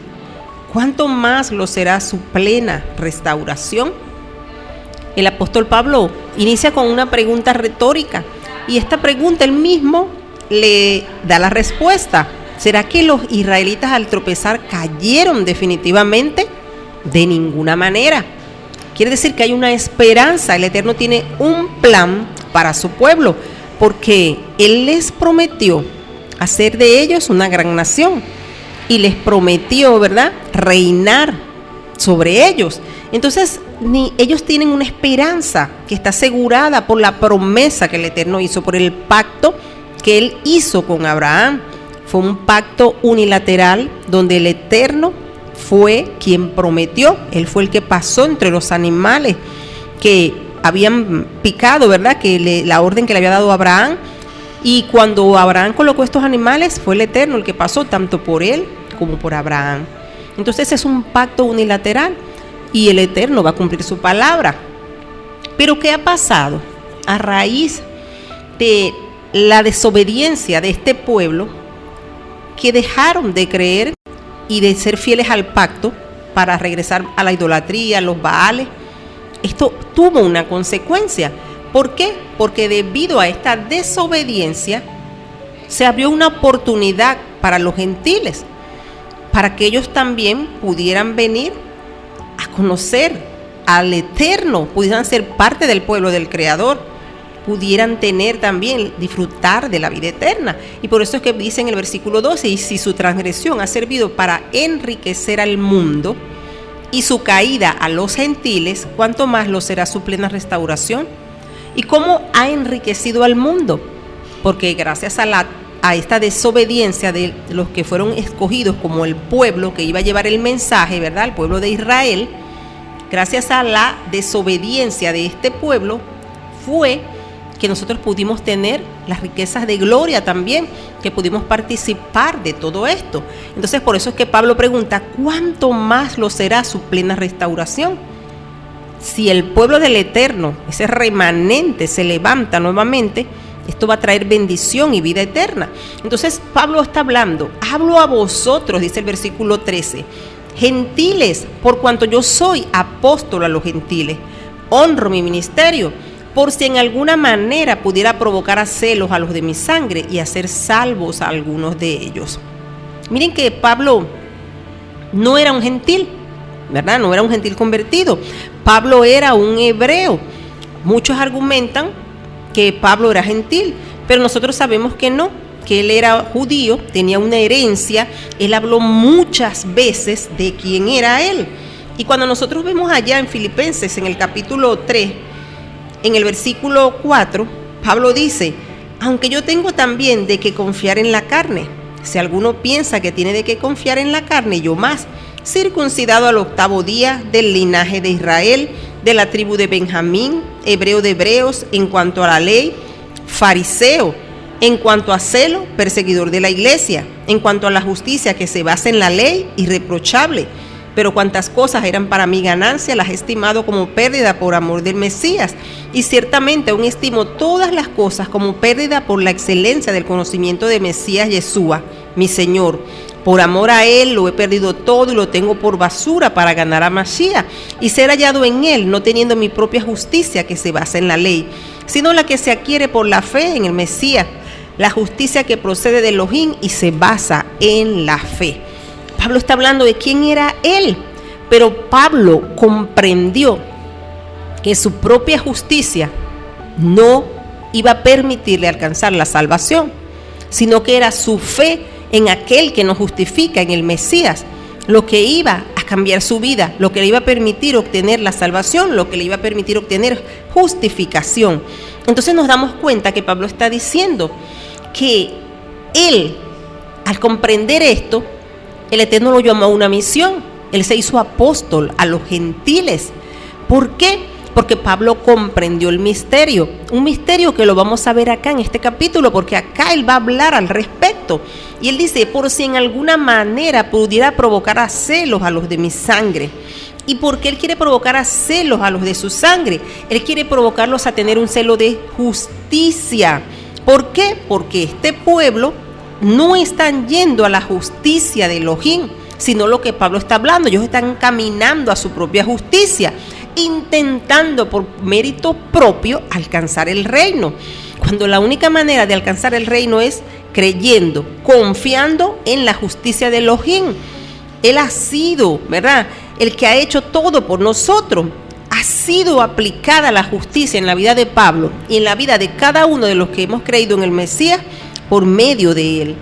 ¿cuánto más lo será su plena restauración? El apóstol Pablo inicia con una pregunta retórica, y esta pregunta él mismo le da la respuesta. ¿Será que los israelitas al tropezar cayeron definitivamente? De ninguna manera. Quiere decir que hay una esperanza. El Eterno tiene un plan para su pueblo, porque Él les prometió hacer de ellos una gran nación y les prometió, ¿verdad?, reinar sobre ellos. Entonces, ellos tienen una esperanza que está asegurada por la promesa que el Eterno hizo, por el pacto que Él hizo con Abraham. Fue un pacto unilateral donde el Eterno fue quien prometió. Él fue el que pasó entre los animales que habían picado, ¿verdad?, la orden que le había dado Abraham. Y cuando Abraham colocó estos animales, fue el Eterno el que pasó, tanto por él como por Abraham. Entonces es un pacto unilateral y el Eterno va a cumplir su palabra. Pero ¿qué ha pasado? A raíz de la desobediencia de este pueblo, que dejaron de creer y de ser fieles al pacto para regresar a la idolatría, a los baales, esto tuvo una consecuencia. ¿Por qué? Porque debido a esta desobediencia se abrió una oportunidad para los gentiles, para que ellos también pudieran venir a conocer al Eterno, pudieran ser parte del pueblo del Creador, pudieran tener también, disfrutar de la vida eterna. Y por eso es que dice en el versículo 12, y si su transgresión ha servido para enriquecer al mundo y su caída a los gentiles, ¿cuánto más lo será su plena restauración? ¿Y cómo ha enriquecido al mundo? Porque gracias a esta desobediencia de los que fueron escogidos como el pueblo que iba a llevar el mensaje, ¿verdad?, el pueblo de Israel, gracias a la desobediencia de este pueblo fue que nosotros pudimos tener las riquezas de gloria también, que pudimos participar de todo esto. Entonces por eso es que Pablo pregunta, ¿cuánto más lo será su plena restauración? Si el pueblo del Eterno, ese remanente, se levanta nuevamente, esto va a traer bendición y vida eterna. Entonces Pablo está hablando, hablo a vosotros, dice el versículo 13, gentiles, por cuanto yo soy apóstol a los gentiles, honro mi ministerio, por si en alguna manera pudiera provocar a celos a los de mi sangre y hacer salvos a algunos de ellos. Miren que Pablo no era un gentil, ¿verdad? No era un gentil convertido. Pablo era un hebreo. Muchos argumentan que Pablo era gentil, pero nosotros sabemos que no, que él era judío, tenía una herencia. Él habló muchas veces de quién era él. Y cuando nosotros vemos allá en Filipenses, en el capítulo 3, en el versículo 4, Pablo dice, aunque yo tengo también de qué confiar en la carne, si alguno piensa que tiene de qué confiar en la carne, yo más, circuncidado al 8º día, del linaje de Israel, de la tribu de Benjamín, hebreo de hebreos, en cuanto a la ley, fariseo, en cuanto a celo, perseguidor de la iglesia, en cuanto a la justicia que se basa en la ley, irreprochable. Pero cuantas cosas eran para mi ganancia, las he estimado como pérdida por amor del Mesías. Y ciertamente aún estimo todas las cosas como pérdida por la excelencia del conocimiento de Mesías Yeshua, mi Señor. Por amor a Él lo he perdido todo y lo tengo por basura para ganar a Mashiach y ser hallado en Él, no teniendo mi propia justicia que se basa en la ley, sino la que se adquiere por la fe en el Mesías, la justicia que procede de Elohim y se basa en la fe. Pablo está hablando de quién era él, pero Pablo comprendió que su propia justicia no iba a permitirle alcanzar la salvación, sino que era su fe en aquel que nos justifica, en el Mesías, lo que iba a cambiar su vida, lo que le iba a permitir obtener la salvación, lo que le iba a permitir obtener justificación. Entonces nos damos cuenta que Pablo está diciendo que él, al comprender esto, el Eterno lo llamó a una misión. Él se hizo apóstol a los gentiles. ¿Por qué? Porque Pablo comprendió el misterio. Un misterio que lo vamos a ver acá en este capítulo, porque acá él va a hablar al respecto. Y él dice, por si en alguna manera pudiera provocar a celos a los de mi sangre. ¿Y por qué él quiere provocar a celos a los de su sangre? Él quiere provocarlos a tener un celo de justicia. ¿Por qué? Porque este pueblo no están yendo a la justicia de Elohim, sino lo que Pablo está hablando. Ellos están caminando a su propia justicia, intentando por mérito propio alcanzar el reino. cuando la única manera de alcanzar el reino es creyendo, confiando en la justicia de Elohim. Él ha sido, ¿verdad?, el que ha hecho todo por nosotros. Ha sido aplicada la justicia en la vida de Pablo y en la vida de cada uno de los que hemos creído en el Mesías por medio de él,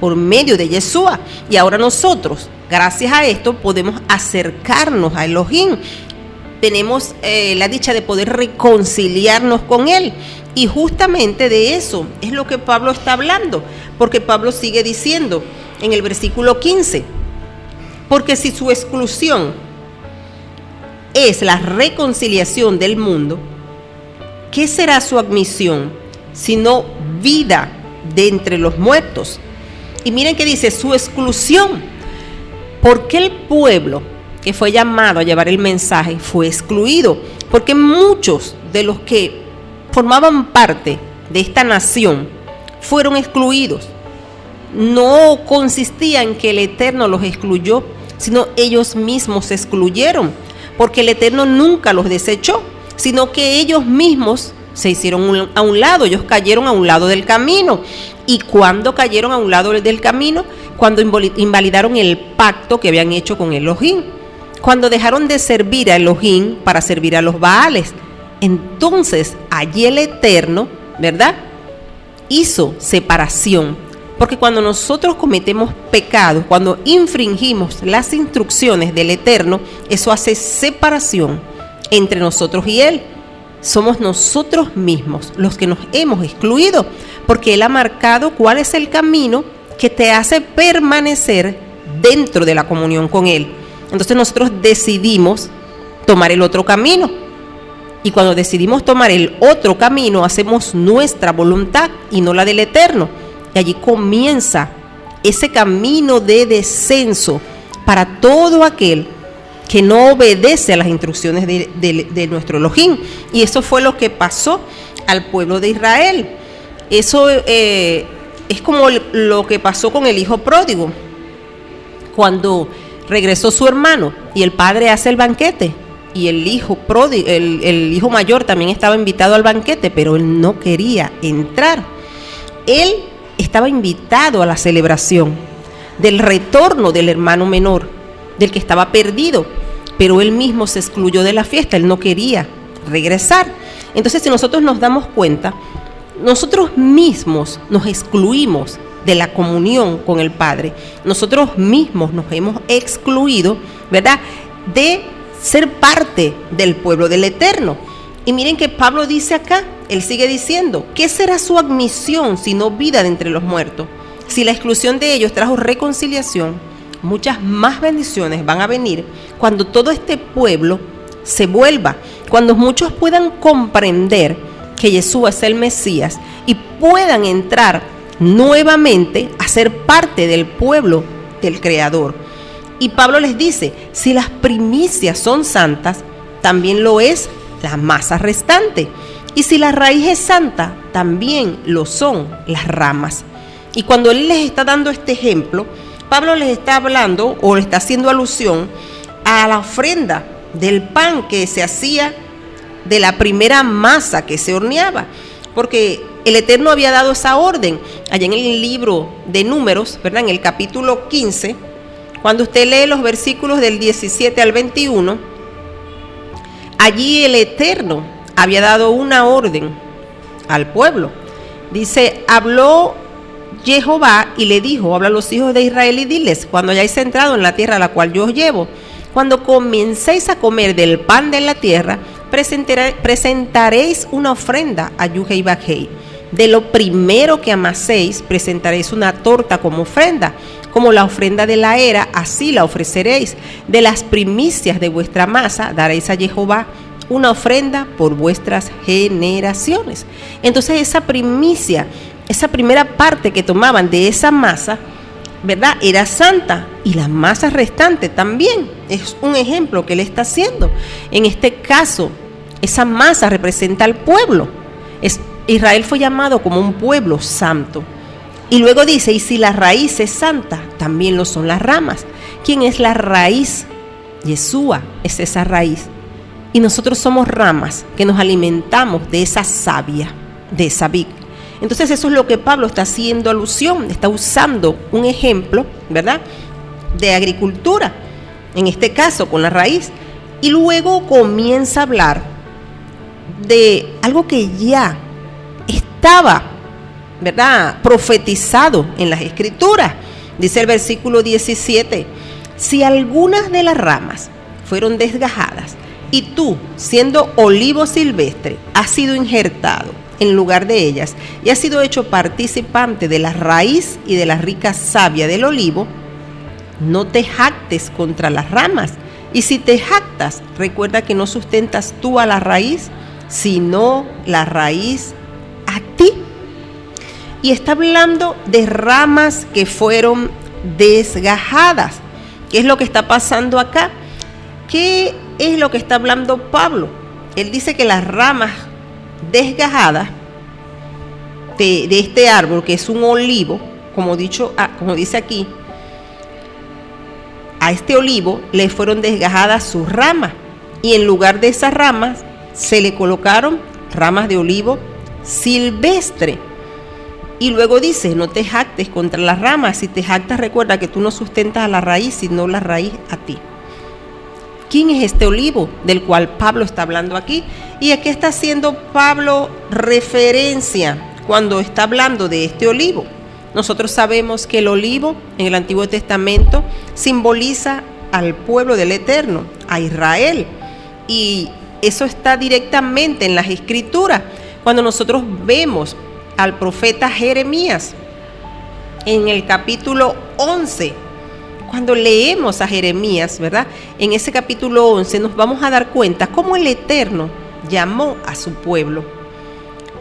por medio de Yeshua. Y ahora nosotros, gracias a esto, podemos acercarnos a Elohim. Tenemos la dicha de poder reconciliarnos con él. Y justamente de eso es lo que Pablo está hablando, porque Pablo sigue diciendo en el versículo 15, porque si su exclusión es la reconciliación del mundo, ¿qué será su admisión sino vida de entre los muertos? Y miren que dice su exclusión, porque el pueblo que fue llamado a llevar el mensaje fue excluido, porque muchos de los que formaban parte de esta nación fueron excluidos. No consistía en que el Eterno los excluyó, sino ellos mismos se excluyeron, porque el Eterno nunca los desechó, sino que ellos mismos se hicieron a un lado, ellos cayeron a un lado del camino. ¿Y cuando cayeron a un lado del camino? Cuando invalidaron el pacto que habían hecho con Elohim, cuando dejaron de servir a Elohim para servir a los Baales. Entonces allí el Eterno, ¿verdad?, hizo separación, porque cuando nosotros cometemos pecados, cuando infringimos las instrucciones del Eterno, eso hace separación entre nosotros y Él. Somos nosotros mismos los que nos hemos excluido, porque Él ha marcado cuál es el camino que te hace permanecer dentro de la comunión con Él. Entonces nosotros decidimos tomar el otro camino, y cuando decidimos tomar el otro camino, hacemos nuestra voluntad y no la del Eterno. Y allí comienza ese camino de descenso para todo aquel que no obedece a las instrucciones de nuestro Elohim. Y eso fue lo que pasó al pueblo de Israel. Eso es como lo que pasó con el hijo pródigo. Cuando regresó su hermano y el padre hace el banquete, y el hijo pródigo, el hijo mayor también estaba invitado al banquete, pero él no quería entrar. Él estaba invitado a la celebración del retorno del hermano menor, del que estaba perdido, pero él mismo se excluyó de la fiesta, él no quería regresar. Entonces, si nosotros nos damos cuenta, nosotros mismos nos excluimos de la comunión con el Padre. Nosotros mismos nos hemos excluido, ¿verdad?, de ser parte del pueblo del Eterno. Y miren que Pablo dice acá, él sigue diciendo, ¿qué será su admisión sino vida de entre los muertos? Si la exclusión de ellos trajo reconciliación, muchas más bendiciones van a venir cuando todo este pueblo se vuelva, cuando muchos puedan comprender que Yeshua es el Mesías y puedan entrar nuevamente a ser parte del pueblo del Creador. Y Pablo les dice, si las primicias son santas, también lo es la masa restante. Y si la raíz es santa, también lo son las ramas. Y cuando él les está dando este ejemplo, Pablo les está hablando o le está haciendo alusión a la ofrenda del pan que se hacía de la primera masa que se horneaba. Porque el Eterno había dado esa orden allá en el libro de Números, ¿verdad?, en el capítulo 15, cuando usted lee los versículos del 17 al 21, allí el Eterno había dado una orden al pueblo. Dice, habló Jehová y le dijo, habla a los hijos de Israel y diles, cuando hayáis entrado en la tierra a la cual yo os llevo, cuando comencéis a comer del pan de la tierra, presentaréis una ofrenda a Yuhei Bajei. De lo primero que amaséis, presentaréis una torta como ofrenda, como la ofrenda de la era, así la ofreceréis. De las primicias de vuestra masa daréis a Jehová una ofrenda por vuestras generaciones. Entonces esa primicia, esa primera parte que tomaban de esa masa, ¿verdad?, era santa, y la masa restante también. Es un ejemplo que él está haciendo. En este caso, esa masa representa al pueblo. Israel fue llamado como un pueblo santo. Y luego dice, y si la raíz es santa, también lo son las ramas. ¿Quién es la raíz? Yeshua es esa raíz. Y nosotros somos ramas que nos alimentamos de esa savia, de esa vid. Entonces eso es lo que Pablo está haciendo alusión, está usando un ejemplo, ¿verdad?, de agricultura, en este caso con la raíz, y luego comienza a hablar de algo que ya estaba, ¿verdad?, profetizado en las Escrituras. Dice el versículo 17, si algunas de las ramas fueron desgajadas y tú, siendo olivo silvestre, has sido injertado en lugar de ellas y has sido hecho participante de la raíz y de la rica savia del olivo, no te jactes contra las ramas. Y si te jactas, recuerda que no sustentas tú a la raíz, sino la raíz a ti. Y está hablando de ramas que fueron desgajadas. ¿Qué es lo que está pasando acá? ¿Qué es lo que está hablando Pablo? Él dice que las ramas desgajadas de este árbol, que es un olivo, como dice aquí, a este olivo le fueron desgajadas sus ramas, y en lugar de esas ramas se le colocaron ramas de olivo silvestre. Y luego dice, no te jactes contra las ramas. Si te jactas, recuerda que tú no sustentas a la raíz, sino la raíz a ti. ¿Quién es este olivo del cual Pablo está hablando aquí? ¿Y a qué está haciendo Pablo referencia cuando está hablando de este olivo? Nosotros sabemos que el olivo en el Antiguo Testamento simboliza al pueblo del Eterno, a Israel. Y eso está directamente en las Escrituras. Cuando nosotros vemos al profeta Jeremías en el capítulo 11, cuando leemos a Jeremías, ¿verdad?, en ese capítulo 11 nos vamos a dar cuenta cómo el Eterno llamó a su pueblo.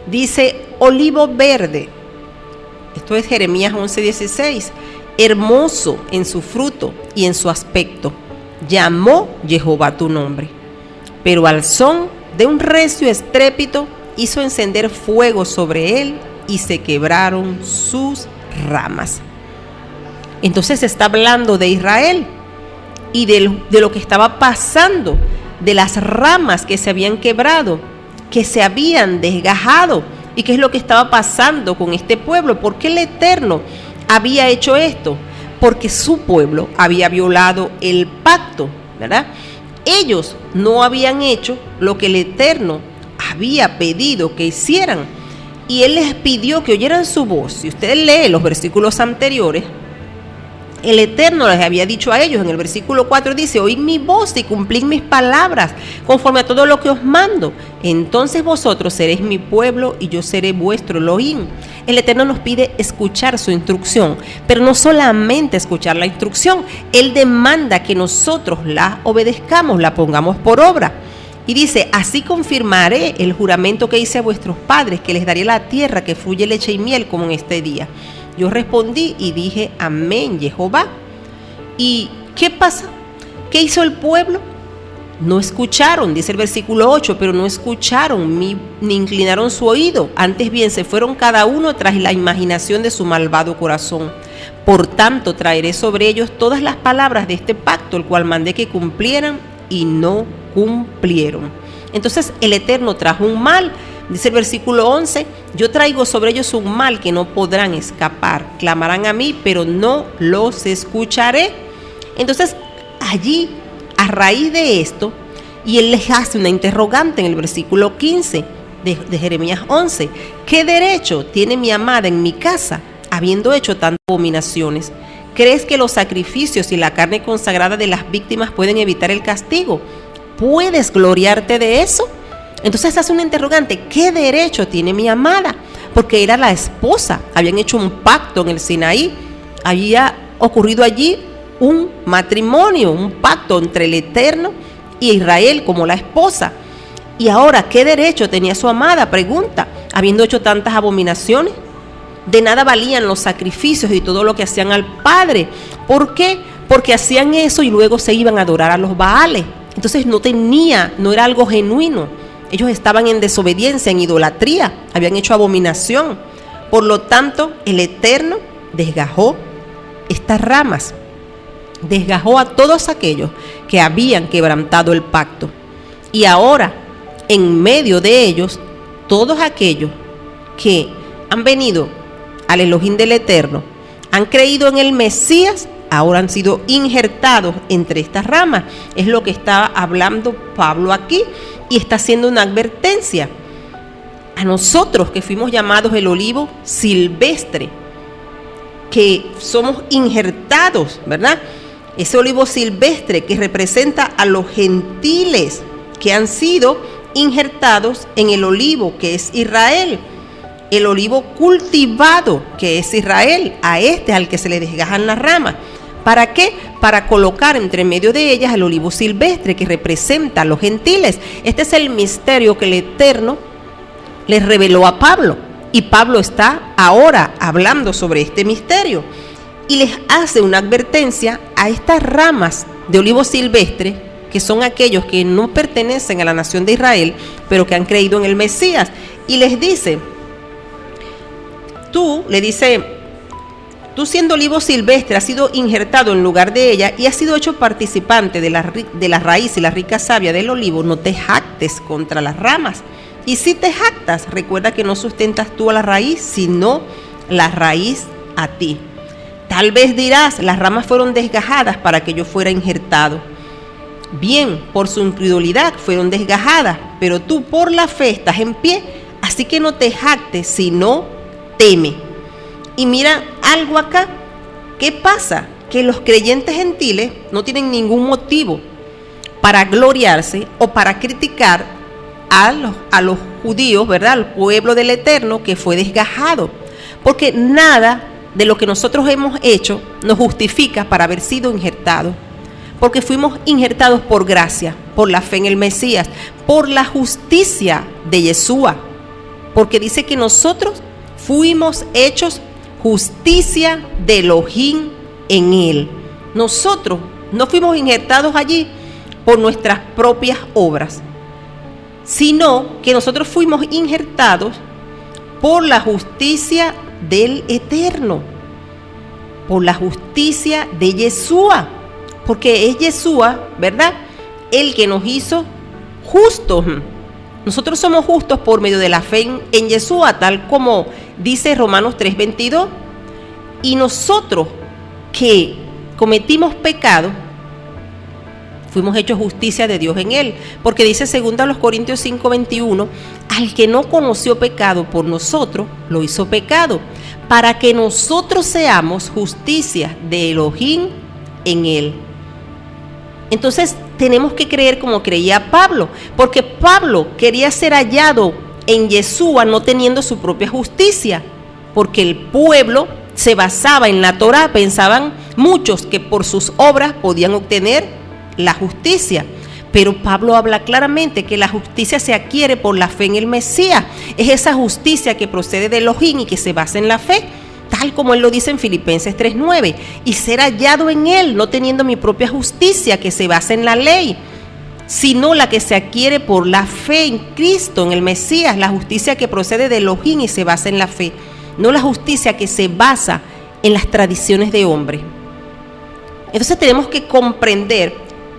Dice, olivo verde, esto es Jeremías 11:16, hermoso en su fruto y en su aspecto, llamó Jehová tu nombre, pero al son de un recio estrépito hizo encender fuego sobre él y se quebraron sus ramas. Entonces está hablando de Israel y de lo que estaba pasando, de las ramas que se habían quebrado, que se habían desgajado. ¿Y qué es lo que estaba pasando con este pueblo? ¿Por qué el Eterno había hecho esto? Porque su pueblo había violado el pacto, ¿verdad? Ellos no habían hecho lo que el Eterno había pedido que hicieran, y Él les pidió que oyeran su voz. Si usted lee los versículos anteriores, el Eterno les había dicho a ellos, en el versículo 4 dice, oíd mi voz y cumplid mis palabras, conforme a todo lo que os mando. Entonces vosotros seréis mi pueblo y yo seré vuestro Elohim. El Eterno nos pide escuchar su instrucción, pero no solamente escuchar la instrucción, Él demanda que nosotros la obedezcamos, la pongamos por obra. Y dice, así confirmaré el juramento que hice a vuestros padres, que les daré la tierra que fluye leche y miel como en este día. Yo respondí y dije, amén, Jehová. ¿Y qué pasa? ¿Qué hizo el pueblo? No escucharon, dice el versículo 8, pero no escucharon ni inclinaron su oído. Antes bien, se fueron cada uno tras la imaginación de su malvado corazón. Por tanto, traeré sobre ellos todas las palabras de este pacto, el cual mandé que cumplieran y no cumplieron. Entonces el Eterno trajo un mal. Dice el versículo 11, yo traigo sobre ellos un mal que no podrán escapar, clamarán a mí, pero no los escucharé. Entonces allí, a raíz de esto, y él les hace una interrogante en el versículo 15 de Jeremías 11, ¿qué derecho tiene mi amada en mi casa, habiendo hecho tantas abominaciones? ¿Crees que los sacrificios y la carne consagrada de las víctimas pueden evitar el castigo? ¿Puedes gloriarte de eso? Entonces hace una interrogante, ¿qué derecho tiene mi amada? Porque era la esposa, habían hecho un pacto en el Sinaí, había ocurrido allí un matrimonio, un pacto entre el Eterno y Israel como la esposa. Y ahora, ¿qué derecho tenía su amada? Pregunta, habiendo hecho tantas abominaciones. De nada valían los sacrificios y todo lo que hacían al Padre. ¿Por qué? Porque hacían eso y luego se iban a adorar a los Baales. Entonces no era algo genuino. Ellos estaban en desobediencia, en idolatría, habían hecho abominación. Por lo tanto, el Eterno desgajó estas ramas, desgajó a todos aquellos que habían quebrantado el pacto. Y ahora, en medio de ellos, todos aquellos que han venido al Elohim del Eterno, han creído en el Mesías, ahora han sido injertados entre estas ramas. Es lo que estaba hablando Pablo aquí y está haciendo una advertencia a nosotros que fuimos llamados el olivo silvestre, que somos injertados, ¿verdad? Ese olivo silvestre que representa a los gentiles que han sido injertados en el olivo que es Israel, el olivo cultivado que es Israel, a este al que se le desgajan las ramas. ¿Para qué? Para colocar entre medio de ellas el olivo silvestre que representa a los gentiles. Este es el misterio que el Eterno les reveló a Pablo, y Pablo está ahora hablando sobre este misterio y les hace una advertencia a estas ramas de olivo silvestre, que son aquellos que no pertenecen a la nación de Israel, pero que han creído en el Mesías, y les dice, tú siendo olivo silvestre has sido injertado en lugar de ella y has sido hecho participante de la raíz y la rica savia del olivo. No te jactes contra las ramas. Y si te jactas, recuerda que no sustentas tú a la raíz, sino la raíz a ti. Tal vez dirás, las ramas fueron desgajadas para que yo fuera injertado. Bien, por su incredulidad fueron desgajadas, pero tú por la fe estás en pie, así que no te jactes, sino teme. Y mira algo acá, ¿qué pasa? Que los creyentes gentiles no tienen ningún motivo para gloriarse o para criticar a los judíos, ¿verdad? Al pueblo del Eterno que fue desgajado, porque nada de lo que nosotros hemos hecho nos justifica para haber sido injertados, porque fuimos injertados por gracia, por la fe en el Mesías, por la justicia de Yeshua, porque dice que nosotros fuimos hechos justicia de Elohim en él. Nosotros no fuimos injertados allí por nuestras propias obras, sino que nosotros fuimos injertados por la justicia del Eterno, por la justicia de Yeshua, porque es Yeshua, ¿verdad?, el que nos hizo justos. Nosotros somos justos por medio de la fe en Yeshua, tal como dice Romanos 3:22. Y nosotros que cometimos pecado, fuimos hechos justicia de Dios en él, porque dice 2 Corintios 5:21, al que no conoció pecado por nosotros, lo hizo pecado, para que nosotros seamos justicia de Elohim en él. Entonces tenemos que creer como creía Pablo, porque Pablo quería ser hallado en Yeshua no teniendo su propia justicia, porque el pueblo se basaba en la Torá. Pensaban muchos que por sus obras podían obtener la justicia, pero Pablo habla claramente que la justicia se adquiere por la fe en el Mesías. Es esa justicia que procede de Elohim y que se basa en la fe, tal como él lo dice en Filipenses 3:9, y ser hallado en él, no teniendo mi propia justicia que se basa en la ley, sino la que se adquiere por la fe en Cristo, en el Mesías, la justicia que procede de Elohim y se basa en la fe, no la justicia que se basa en las tradiciones de hombre. Entonces tenemos que comprender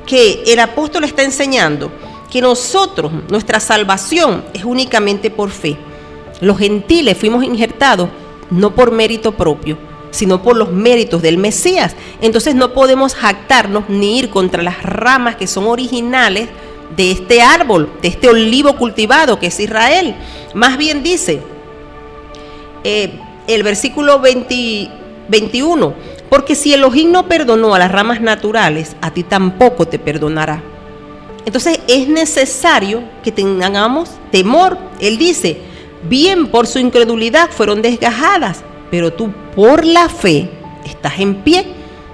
que el apóstol está enseñando que nosotros, nuestra salvación es únicamente por fe. Los gentiles fuimos injertados no por mérito propio, sino por los méritos del Mesías. Entonces no podemos jactarnos ni ir contra las ramas que son originales de este árbol, de este olivo cultivado que es Israel. Más bien dice el versículo 21, porque si Elohim no perdonó a las ramas naturales, a ti tampoco te perdonará. Entonces es necesario que tengamos temor. Él dice, bien, por su incredulidad fueron desgajadas, pero tú por la fe estás en pie.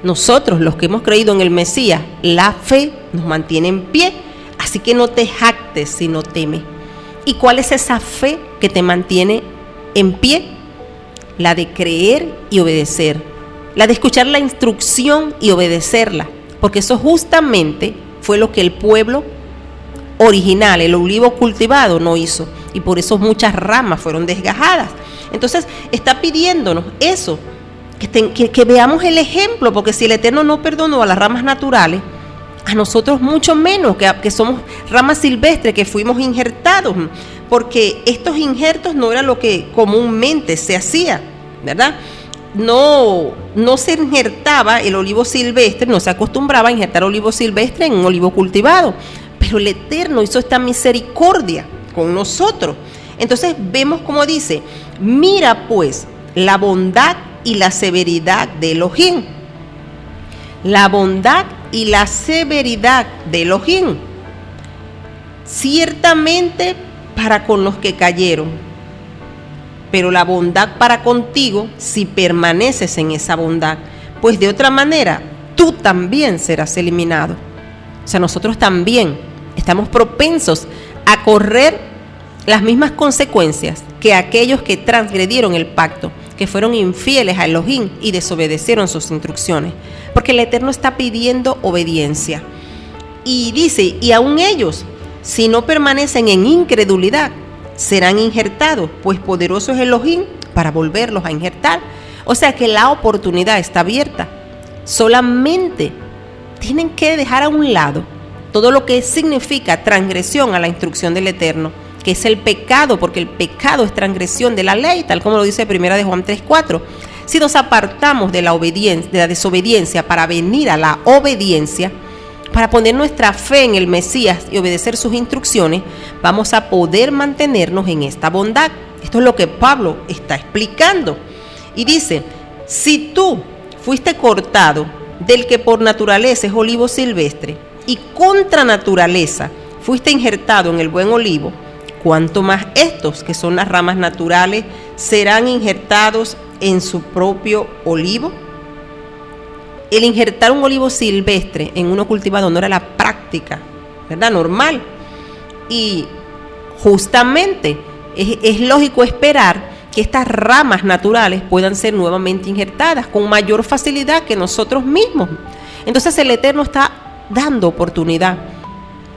Nosotros, los que hemos creído en el Mesías, la fe nos mantiene en pie. Así que no te jactes, sino teme. ¿Y cuál es esa fe que te mantiene en pie? La de creer y obedecer. La de escuchar la instrucción y obedecerla. Porque eso justamente fue lo que el pueblo original, el olivo cultivado, no hizo. Y por eso muchas ramas fueron desgajadas. Entonces está pidiéndonos eso, que veamos el ejemplo, porque si el Eterno no perdonó a las ramas naturales, a nosotros mucho menos, que somos ramas silvestres, que fuimos injertados. porque estos injertos no era lo que comúnmente se hacía, ¿verdad? No se injertaba el olivo silvestre, no se acostumbraba a injertar olivo silvestre en un olivo cultivado, pero el Eterno hizo esta misericordia con nosotros. Entonces vemos como dice: mira pues la bondad y la severidad de Elohim. La bondad y la severidad de Elohim, ciertamente para con los que cayeron, pero la bondad para contigo si permaneces en esa bondad, pues de otra manera tú también serás eliminado. O sea, nosotros también estamos propensos a correr las mismas consecuencias que aquellos que transgredieron el pacto, que fueron infieles a Elohim y desobedecieron sus instrucciones, porque el Eterno está pidiendo obediencia. Y dice: y aún ellos, si no permanecen en incredulidad, serán injertados, pues poderoso es Elohim para volverlos a injertar. O sea que la oportunidad está abierta. Solamente tienen que dejar a un lado todo lo que significa transgresión a la instrucción del Eterno, que es el pecado, porque el pecado es transgresión de la ley, tal como lo dice 1 de Juan 3:4. Si nos apartamos de la obediencia, de la desobediencia para venir a la obediencia, para poner nuestra fe en el Mesías y obedecer sus instrucciones, vamos a poder mantenernos en esta bondad. Esto es lo que Pablo está explicando. Y dice: si tú fuiste cortado del que por naturaleza es olivo silvestre y contra naturaleza fuiste injertado en el buen olivo, cuánto más estos, que son las ramas naturales, serán injertados en su propio olivo. El injertar un olivo silvestre en uno cultivado no era la práctica, ¿verdad?, normal. Y justamente es lógico esperar que estas ramas naturales puedan ser nuevamente injertadas con mayor facilidad que nosotros mismos. Entonces el Eterno está dando oportunidad.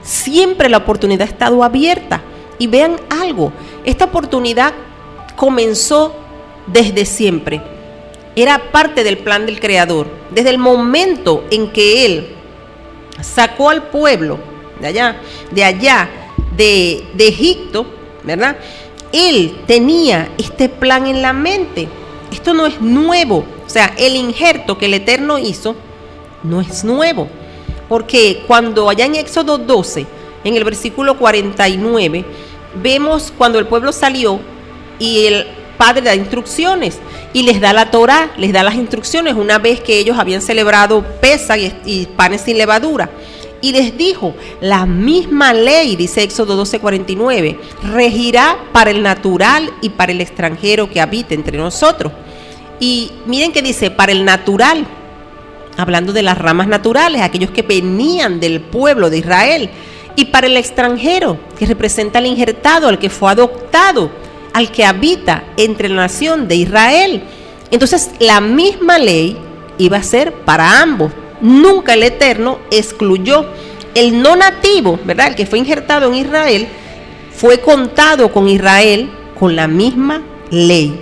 Siempre la oportunidad ha estado abierta. Y vean algo, esta oportunidad comenzó desde siempre. Era parte del plan del Creador. Desde el momento en que Él sacó al pueblo de allá de Egipto, ¿verdad? Él tenía este plan en la mente. Esto no es nuevo. O sea, el injerto que el Eterno hizo no es nuevo. Porque cuando allá en Éxodo 12, en el versículo 49, vemos cuando el pueblo salió y el Padre da instrucciones y les da la Torá, les da las instrucciones una vez que ellos habían celebrado Pesaj y panes sin levadura. Y les dijo: la misma ley, dice Éxodo 12:49, regirá para el natural y para el extranjero que habite entre nosotros. Y miren que dice: para el natural, hablando de las ramas naturales, aquellos que venían del pueblo de Israel. Y para el extranjero, que representa al injertado, al que fue adoptado, al que habita entre la nación de Israel. Entonces la misma ley iba a ser para ambos. Nunca el Eterno excluyó el no nativo, ¿verdad? El que fue injertado en Israel fue contado con Israel con la misma ley.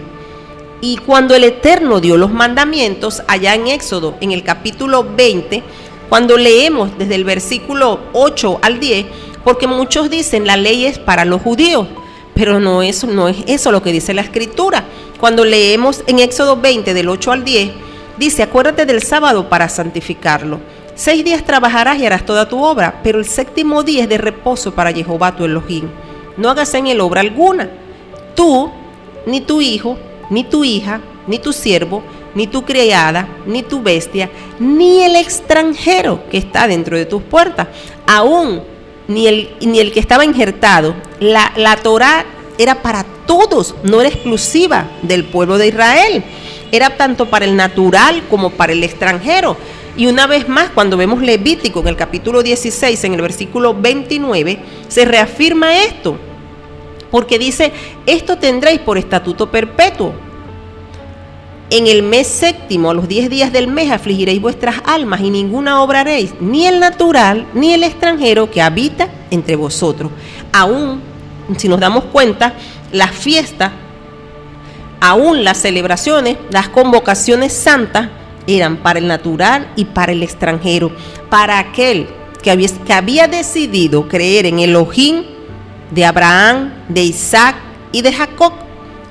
Y cuando el Eterno dio los mandamientos allá en Éxodo, en el capítulo 20, cuando leemos desde el versículo 8 al 10, porque muchos dicen la ley es para los judíos, pero no es eso lo que dice la Escritura. Cuando leemos en Éxodo 20 del 8 al 10, dice: acuérdate del sábado para santificarlo. 6 días trabajarás y harás toda tu obra, pero el 7º día es de reposo para Jehová tu Elohim. No hagas en él obra alguna, tú, ni tu hijo, ni tu hija, ni tu siervo, ni tu criada, ni tu bestia, ni el extranjero que está dentro de tus puertas, aún ni el que estaba injertado. La Torá era para todos, no era exclusiva del pueblo de Israel, era tanto para el natural como para el extranjero. Y una vez más, cuando vemos Levítico en el capítulo 16, en el versículo 29, se reafirma esto, porque dice: esto tendréis por estatuto perpetuo. En el mes 7º, a los 10 días del mes, afligiréis vuestras almas y ninguna obra haréis, ni el natural ni el extranjero que habita entre vosotros. Aún, si nos damos cuenta, las fiestas, aún las celebraciones, las convocaciones santas, eran para el natural y para el extranjero, para aquel que había decidido creer en Elohim de Abraham, de Isaac y de Jacob.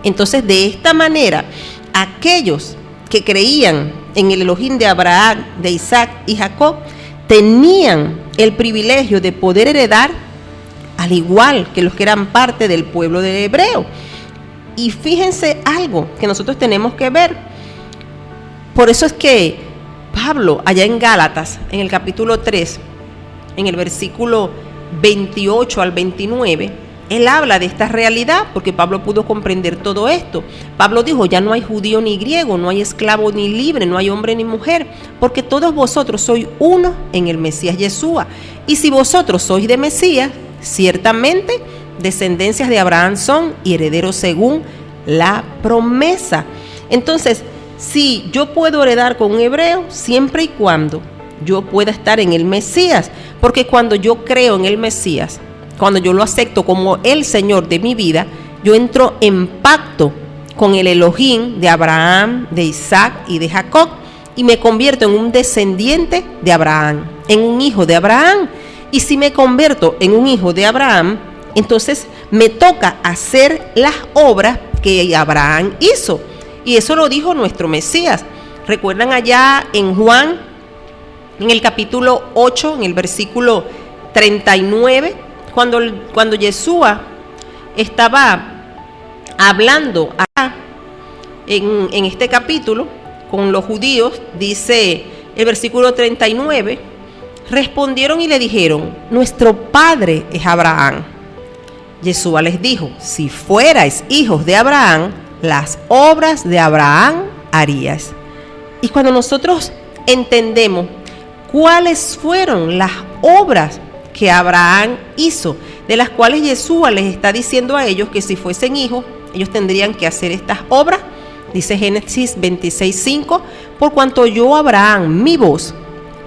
Entonces, de esta manera, aquellos que creían en el Elohim de Abraham, de Isaac y Jacob, tenían el privilegio de poder heredar, al igual que los que eran parte del pueblo de hebreo. Y fíjense algo que nosotros tenemos que ver. Por eso es que Pablo, allá en Gálatas, en el capítulo 3, en el versículo 28 al 29, él habla de esta realidad, porque Pablo pudo comprender todo esto. Pablo dijo, ya no hay judío ni griego, no hay esclavo ni libre, no hay hombre ni mujer, porque todos vosotros sois uno en el Mesías Yeshua. Y si vosotros sois de Mesías, ciertamente descendencias de Abraham son y herederos según la promesa. Entonces, sí, yo puedo heredar con un hebreo siempre y cuando yo pueda estar en el Mesías, porque cuando yo creo en el Mesías, cuando yo lo acepto como el Señor de mi vida, yo entro en pacto con el Elohim de Abraham, de Isaac y de Jacob, y me convierto en un descendiente de Abraham, en un hijo de Abraham. Y si me convierto en un hijo de Abraham, entonces me toca hacer las obras que Abraham hizo. Y eso lo dijo nuestro Mesías. ¿Recuerdan allá en Juan, en el capítulo 8, en el versículo 39, cuando Yeshua estaba hablando acá, en este capítulo, con los judíos, dice el versículo 39, respondieron y le dijeron, nuestro padre es Abraham. Yeshua les dijo, si fuerais hijos de Abraham, las obras de Abraham harías. Y cuando nosotros entendemos cuáles fueron las obras que Abraham hizo, de las cuales Yeshua les está diciendo a ellos que si fuesen hijos, ellos tendrían que hacer estas obras, dice Génesis 26:5, por cuanto oyó Abraham mi voz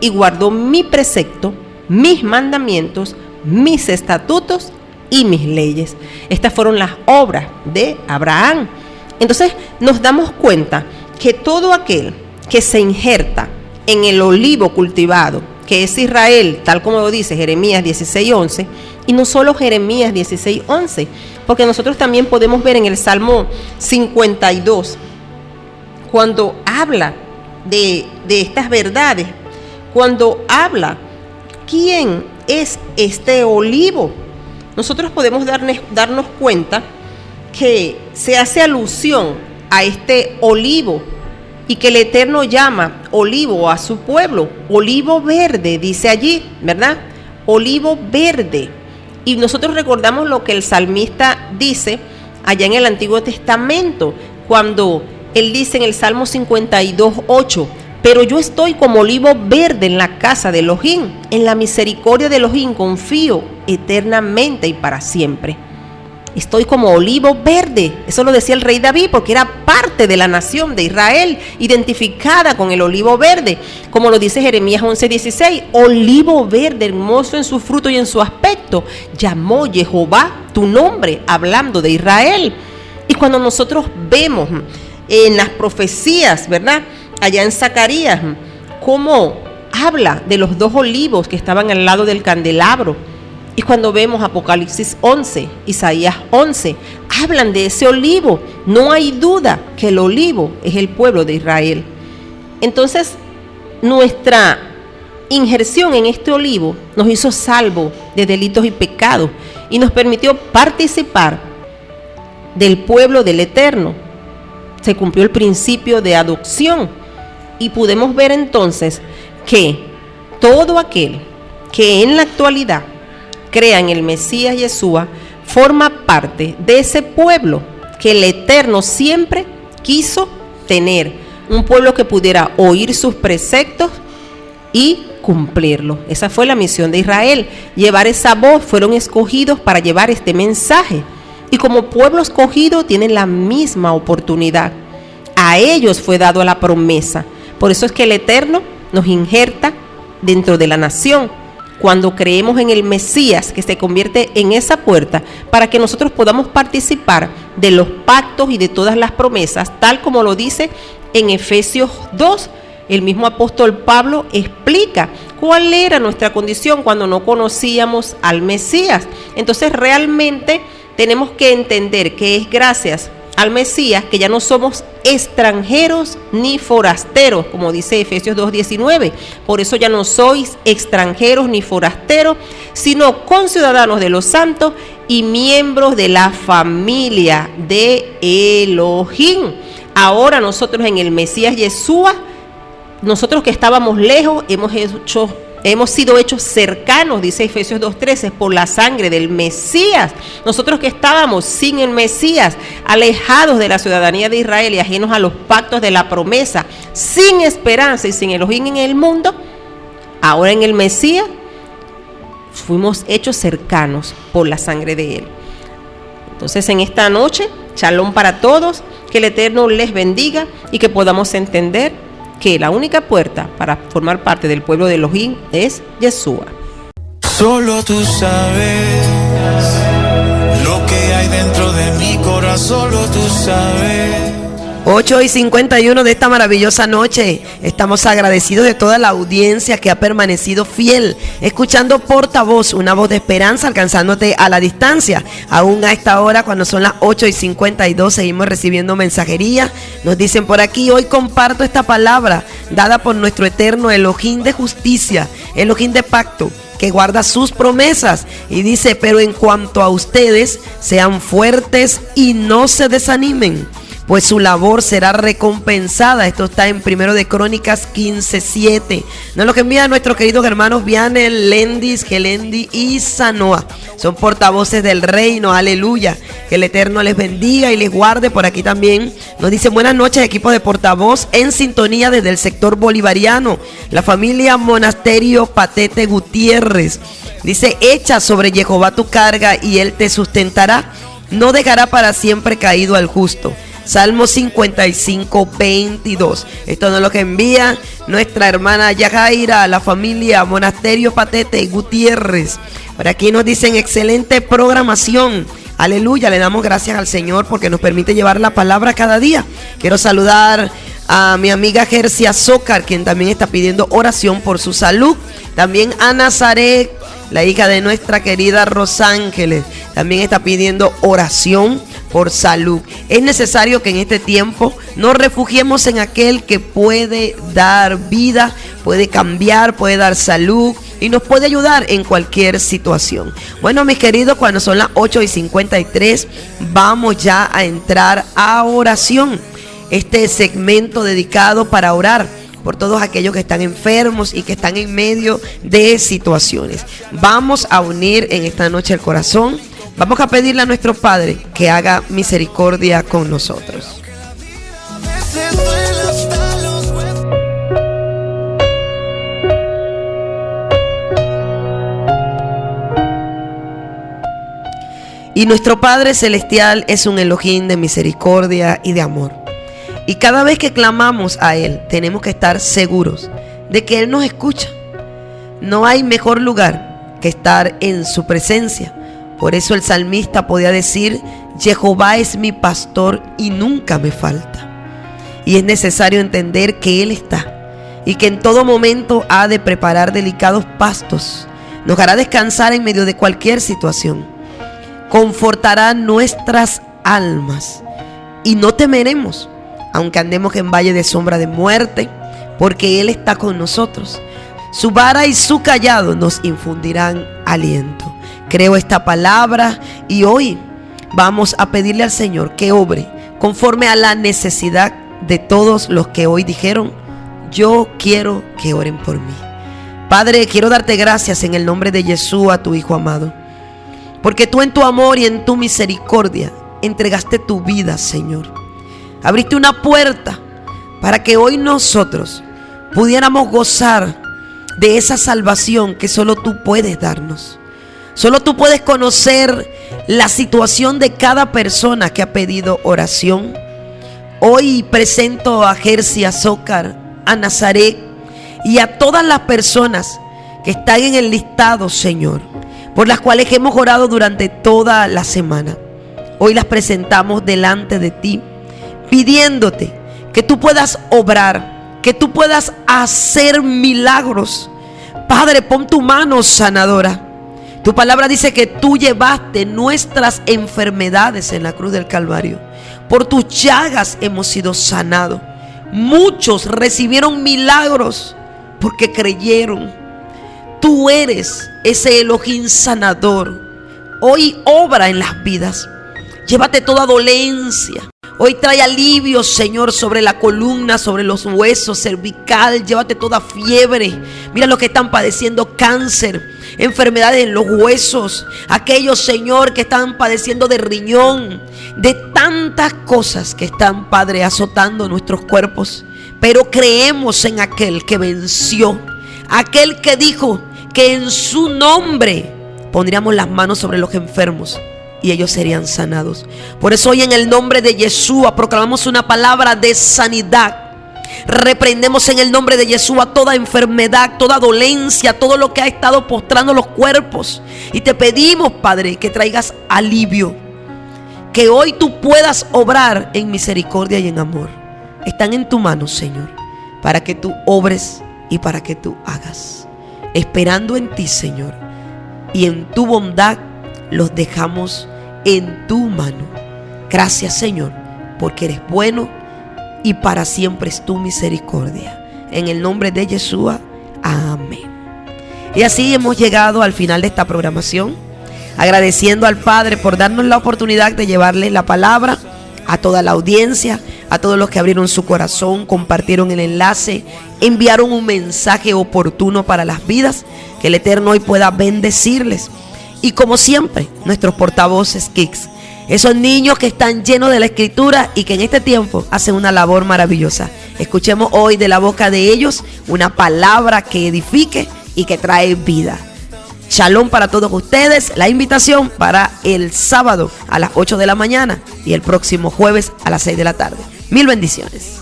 y guardó mi precepto, mis mandamientos, mis estatutos y mis leyes. Estas fueron las obras de Abraham. Entonces nos damos cuenta que todo aquel que se injerta en el olivo cultivado, que es Israel, tal como lo dice Jeremías 16:11, y no solo Jeremías 16:11, porque nosotros también podemos ver en el Salmo 52, cuando habla de estas verdades, cuando habla quién es este olivo, nosotros podemos darnos cuenta que se hace alusión a este olivo y que el Eterno llama olivo a su pueblo, olivo verde, dice allí, ¿verdad? Olivo verde. Y nosotros recordamos lo que el salmista dice allá en el Antiguo Testamento, cuando él dice en el Salmo 52:8, pero yo estoy como olivo verde en la casa de Elohim, en la misericordia de Elohim confío eternamente y para siempre. Estoy como olivo verde, eso lo decía el rey David, porque era parte de la nación de Israel, identificada con el olivo verde, como lo dice Jeremías 11:16, olivo verde, hermoso en su fruto y en su aspecto, llamó Jehová tu nombre, hablando de Israel. Y cuando nosotros vemos en las profecías, ¿verdad?, allá en Zacarías, cómo habla de los dos olivos que estaban al lado del candelabro, y cuando vemos Apocalipsis 11, Isaías 11, hablan de ese olivo. No hay duda que el olivo es el pueblo de Israel. Entonces, nuestra injerción en este olivo nos hizo salvo de delitos y pecados y nos permitió participar del pueblo del Eterno. Se cumplió el principio de adopción y podemos ver entonces que todo aquel que en la actualidad crea en el Mesías Yeshua, forma parte de ese pueblo que el Eterno siempre quiso tener, un pueblo que pudiera oír sus preceptos y cumplirlo. Esa fue la misión de Israel, llevar esa voz. Fueron escogidos para llevar este mensaje y como pueblo escogido tienen la misma oportunidad. A ellos fue dado la promesa. Por eso es que el Eterno nos injerta dentro de la nación cuando creemos en el Mesías, que se convierte en esa puerta para que nosotros podamos participar de los pactos y de todas las promesas, tal como lo dice en Efesios 2, El mismo apóstol Pablo explica cuál era nuestra condición cuando no conocíamos al Mesías. Entonces realmente tenemos que entender que es gracias al Mesías que ya no somos extranjeros ni forasteros, como dice Efesios 2:19. Por eso ya no sois extranjeros ni forasteros, sino conciudadanos de los santos y miembros de la familia de Elohim. Ahora nosotros en el Mesías Yeshua, nosotros que estábamos lejos, hemos sido hechos cercanos, dice Efesios 2:13, por la sangre del Mesías. Nosotros que estábamos sin el Mesías, alejados de la ciudadanía de Israel y ajenos a los pactos de la promesa, sin esperanza y sin Elohim en el mundo, ahora en el Mesías fuimos hechos cercanos por la sangre de Él. Entonces en esta noche, shalom para todos, que el Eterno les bendiga y que podamos entender que la única puerta para formar parte del pueblo de Elohim es Yeshua. Solo tú sabes lo que hay dentro de mi corazón, solo tú sabes. 8:51 de esta maravillosa noche. Estamos agradecidos de toda la audiencia que ha permanecido fiel, escuchando Portavoz, una voz de esperanza alcanzándote a la distancia. Aún a esta hora, cuando son las 8:52, seguimos recibiendo mensajería. Nos dicen por aquí: hoy comparto esta palabra dada por nuestro eterno Elohim de justicia, Elohim de pacto, que guarda sus promesas. Y dice: pero en cuanto a ustedes, sean fuertes y no se desanimen, pues su labor será recompensada. Esto está en 1 de Crónicas 15:7. Nos lo que envían nuestros queridos hermanos Vianel, Lendis, Gelendi y Sanoa. Son portavoces del reino, aleluya. Que el Eterno les bendiga y les guarde. Por aquí también nos dicen: buenas noches, equipo de portavoz en sintonía desde el sector bolivariano. La familia Monasterio Patete Gutiérrez. Dice: echa sobre Jehová tu carga y él te sustentará. No dejará para siempre caído al justo. Salmo 55:22. Esto no es lo que envía nuestra hermana Yajaira a la familia Monasterio Patete Gutiérrez. Por aquí nos dicen: excelente programación. Aleluya, le damos gracias al Señor porque nos permite llevar la palabra cada día. Quiero saludar a mi amiga Gercia Zócar, quien también está pidiendo oración por su salud. También a Nazaret, la hija de nuestra querida Rosángeles, también está pidiendo oración por salud. Es necesario que en este tiempo nos refugiemos en aquel que puede dar vida, puede cambiar, puede dar salud y nos puede ayudar en cualquier situación. Bueno, mis queridos, cuando son las 8:53, vamos ya a entrar a oración. Este segmento dedicado para orar por todos aquellos que están enfermos y que están en medio de situaciones. Vamos a unir en esta noche el corazón. Vamos a pedirle a nuestro Padre que haga misericordia con nosotros. Y nuestro Padre Celestial es un Elohim de misericordia y de amor. Y cada vez que clamamos a Él, tenemos que estar seguros de que Él nos escucha. No hay mejor lugar que estar en su presencia. Por eso el salmista podía decir: Jehová es mi pastor y nunca me falta. Y es necesario entender que Él está y que en todo momento ha de preparar delicados pastos. Nos hará descansar en medio de cualquier situación. Confortará nuestras almas y no temeremos, aunque andemos en valle de sombra de muerte, porque Él está con nosotros. Su vara y su cayado nos infundirán aliento. Creo esta palabra y hoy vamos a pedirle al Señor que obre conforme a la necesidad de todos los que hoy dijeron: yo quiero que oren por mí. Padre, quiero darte gracias en el nombre de Yeshua, tu Hijo amado, porque tú en tu amor y en tu misericordia entregaste tu vida, Señor. Abriste una puerta para que hoy nosotros pudiéramos gozar de esa salvación que solo tú puedes darnos. Solo tú puedes conocer la situación de cada persona que ha pedido oración. Hoy presento a Gercia Zócar, a Nazaret y a todas las personas que están en el listado, Señor, por las cuales hemos orado durante toda la semana. Hoy las presentamos delante de ti, pidiéndote que tú puedas obrar que tú puedas hacer milagros. Padre, pon tu mano sanadora. Tu palabra dice que tú llevaste nuestras enfermedades en la cruz del Calvario. Por tus llagas hemos sido sanados. Muchos recibieron milagros porque creyeron. Tú eres ese Elohim sanador. Hoy obra en las vidas. Llévate toda dolencia. Hoy trae alivio, Señor, sobre la columna, sobre los huesos, cervical. Llévate toda fiebre. Mira los que están padeciendo cáncer, enfermedades en los huesos. Aquellos, Señor, que están padeciendo de riñón, de tantas cosas que están, Padre, azotando nuestros cuerpos. Pero creemos en aquel que venció, aquel que dijo que en su nombre pondríamos las manos sobre los enfermos y ellos serían sanados. Por eso hoy en el nombre de Yeshua proclamamos una palabra de sanidad. Reprendemos en el nombre de Yeshua toda enfermedad, toda dolencia, todo lo que ha estado postrando los cuerpos. Y te pedimos, Padre, que traigas alivio. Que hoy tú puedas obrar en misericordia y en amor. Están en tu mano, Señor, para que tú obres y para que tú hagas. Esperando en ti, Señor, y en tu bondad los dejamos en tu mano. Gracias, Señor, porque eres bueno y para siempre es tu misericordia. En el nombre de Yeshua, amén. Y así hemos llegado al final de esta programación, agradeciendo al Padre por darnos la oportunidad de llevarle la palabra a toda la audiencia, a todos los que abrieron su corazón, compartieron el enlace, enviaron un mensaje oportuno para las vidas. Que el Eterno hoy pueda bendecirles. Y como siempre, nuestros portavoces Kicks, esos niños que están llenos de la Escritura y que en este tiempo hacen una labor maravillosa. Escuchemos hoy de la boca de ellos una palabra que edifique y que trae vida. Shalom para todos ustedes. La invitación para el sábado a las 8 de la mañana y el próximo jueves a las 6 de la tarde. Mil bendiciones.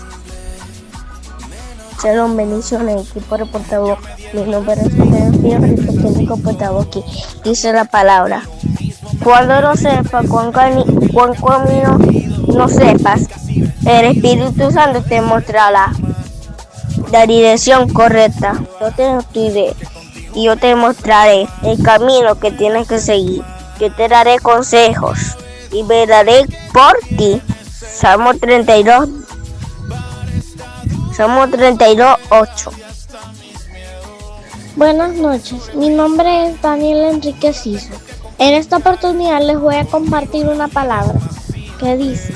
Shalom, bendiciones, equipo de portavoz. Mi nombre es Pedro y técnico portavoz aquí. Dice la palabra: cuando no sepas, cuán camino no sepas, el Espíritu Santo te mostrará la dirección correcta. Yo te instruiré y yo te mostraré el camino que tienes que seguir. Yo te daré consejos y velaré por ti. Salmo 32, 8. Buenas noches, mi nombre es Daniel Enrique Ciso. En esta oportunidad les voy a compartir una palabra que dice: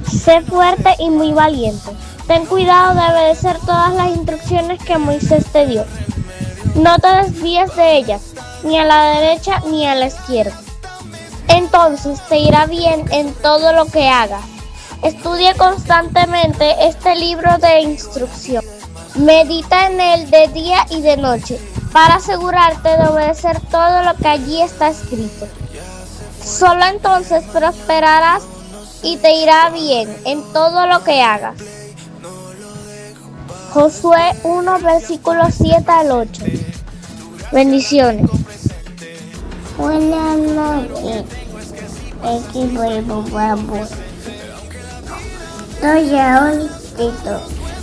sé fuerte y muy valiente. Ten cuidado de obedecer todas las instrucciones que Moisés te dio. No te desvíes de ellas, ni a la derecha ni a la izquierda. Entonces te irá bien en todo lo que hagas. Estudia constantemente este libro de instrucción. Medita en él de día y de noche, para asegurarte de obedecer todo lo que allí está escrito. Solo entonces prosperarás y te irá bien en todo lo que hagas. Josué 1, versículos 7 al 8. Bendiciones. Buenas noches, equipo de portavoz. Soy ahora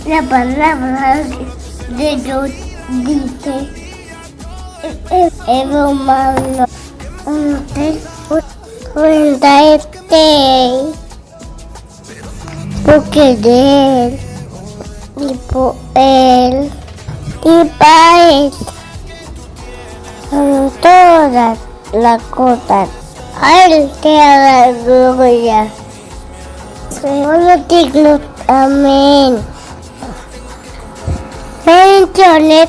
la palabra de Dios dice: es Romano 11:47, porque de él y por él y para él son todas las cosas. A él te da la gloria. Solo digno. Amén. Bendiciones.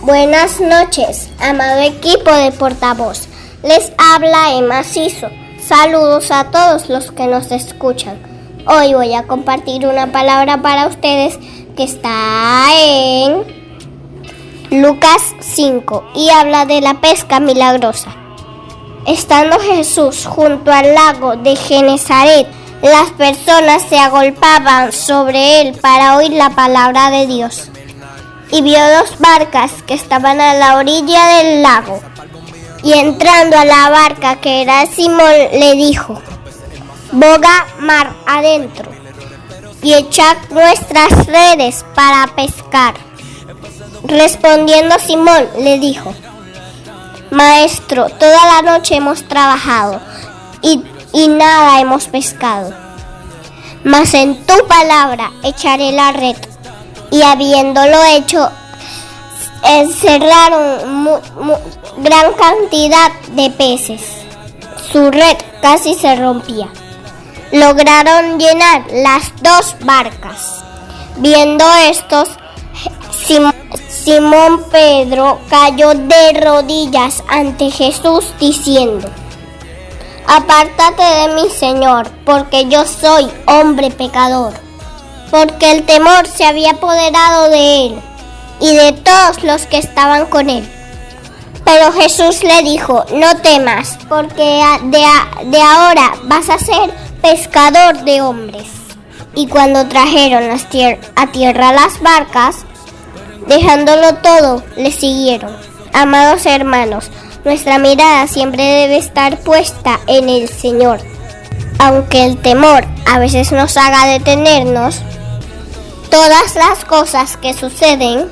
Buenas noches, amado equipo de portavoz. Les habla Emma Ciso. Saludos a todos los que nos escuchan. Hoy voy a compartir una palabra para ustedes que está en Lucas 5 y habla de la pesca milagrosa. Estando Jesús junto al lago de Genesaret, las personas se agolpaban sobre él para oír la palabra de Dios. Y vio dos barcas que estaban a la orilla del lago. Y entrando a la barca que era Simón, le dijo: boga mar adentro y echad nuestras redes para pescar. Respondiendo Simón le dijo: Maestro, toda la noche hemos trabajado y nada hemos pescado. Mas en tu palabra echaré la red. Y habiéndolo hecho, encerraron gran cantidad de peces. Su red casi se rompía. Lograron llenar las 2 barcas. Viendo estos, Simón Pedro cayó de rodillas ante Jesús diciendo: Apártate de mí, Señor, porque yo soy hombre pecador. Porque el temor se había apoderado de él y de todos los que estaban con él. Pero Jesús le dijo: No temas, porque de ahora vas a ser pescador de hombres. Y cuando trajeron a tierra las barcas, dejándolo todo, le siguieron. Amados hermanos, nuestra mirada siempre debe estar puesta en el Señor. Aunque el temor a veces nos haga detenernos, todas las cosas que suceden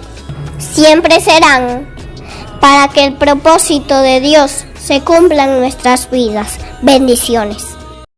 siempre serán para que el propósito de Dios se cumpla en nuestras vidas. Bendiciones.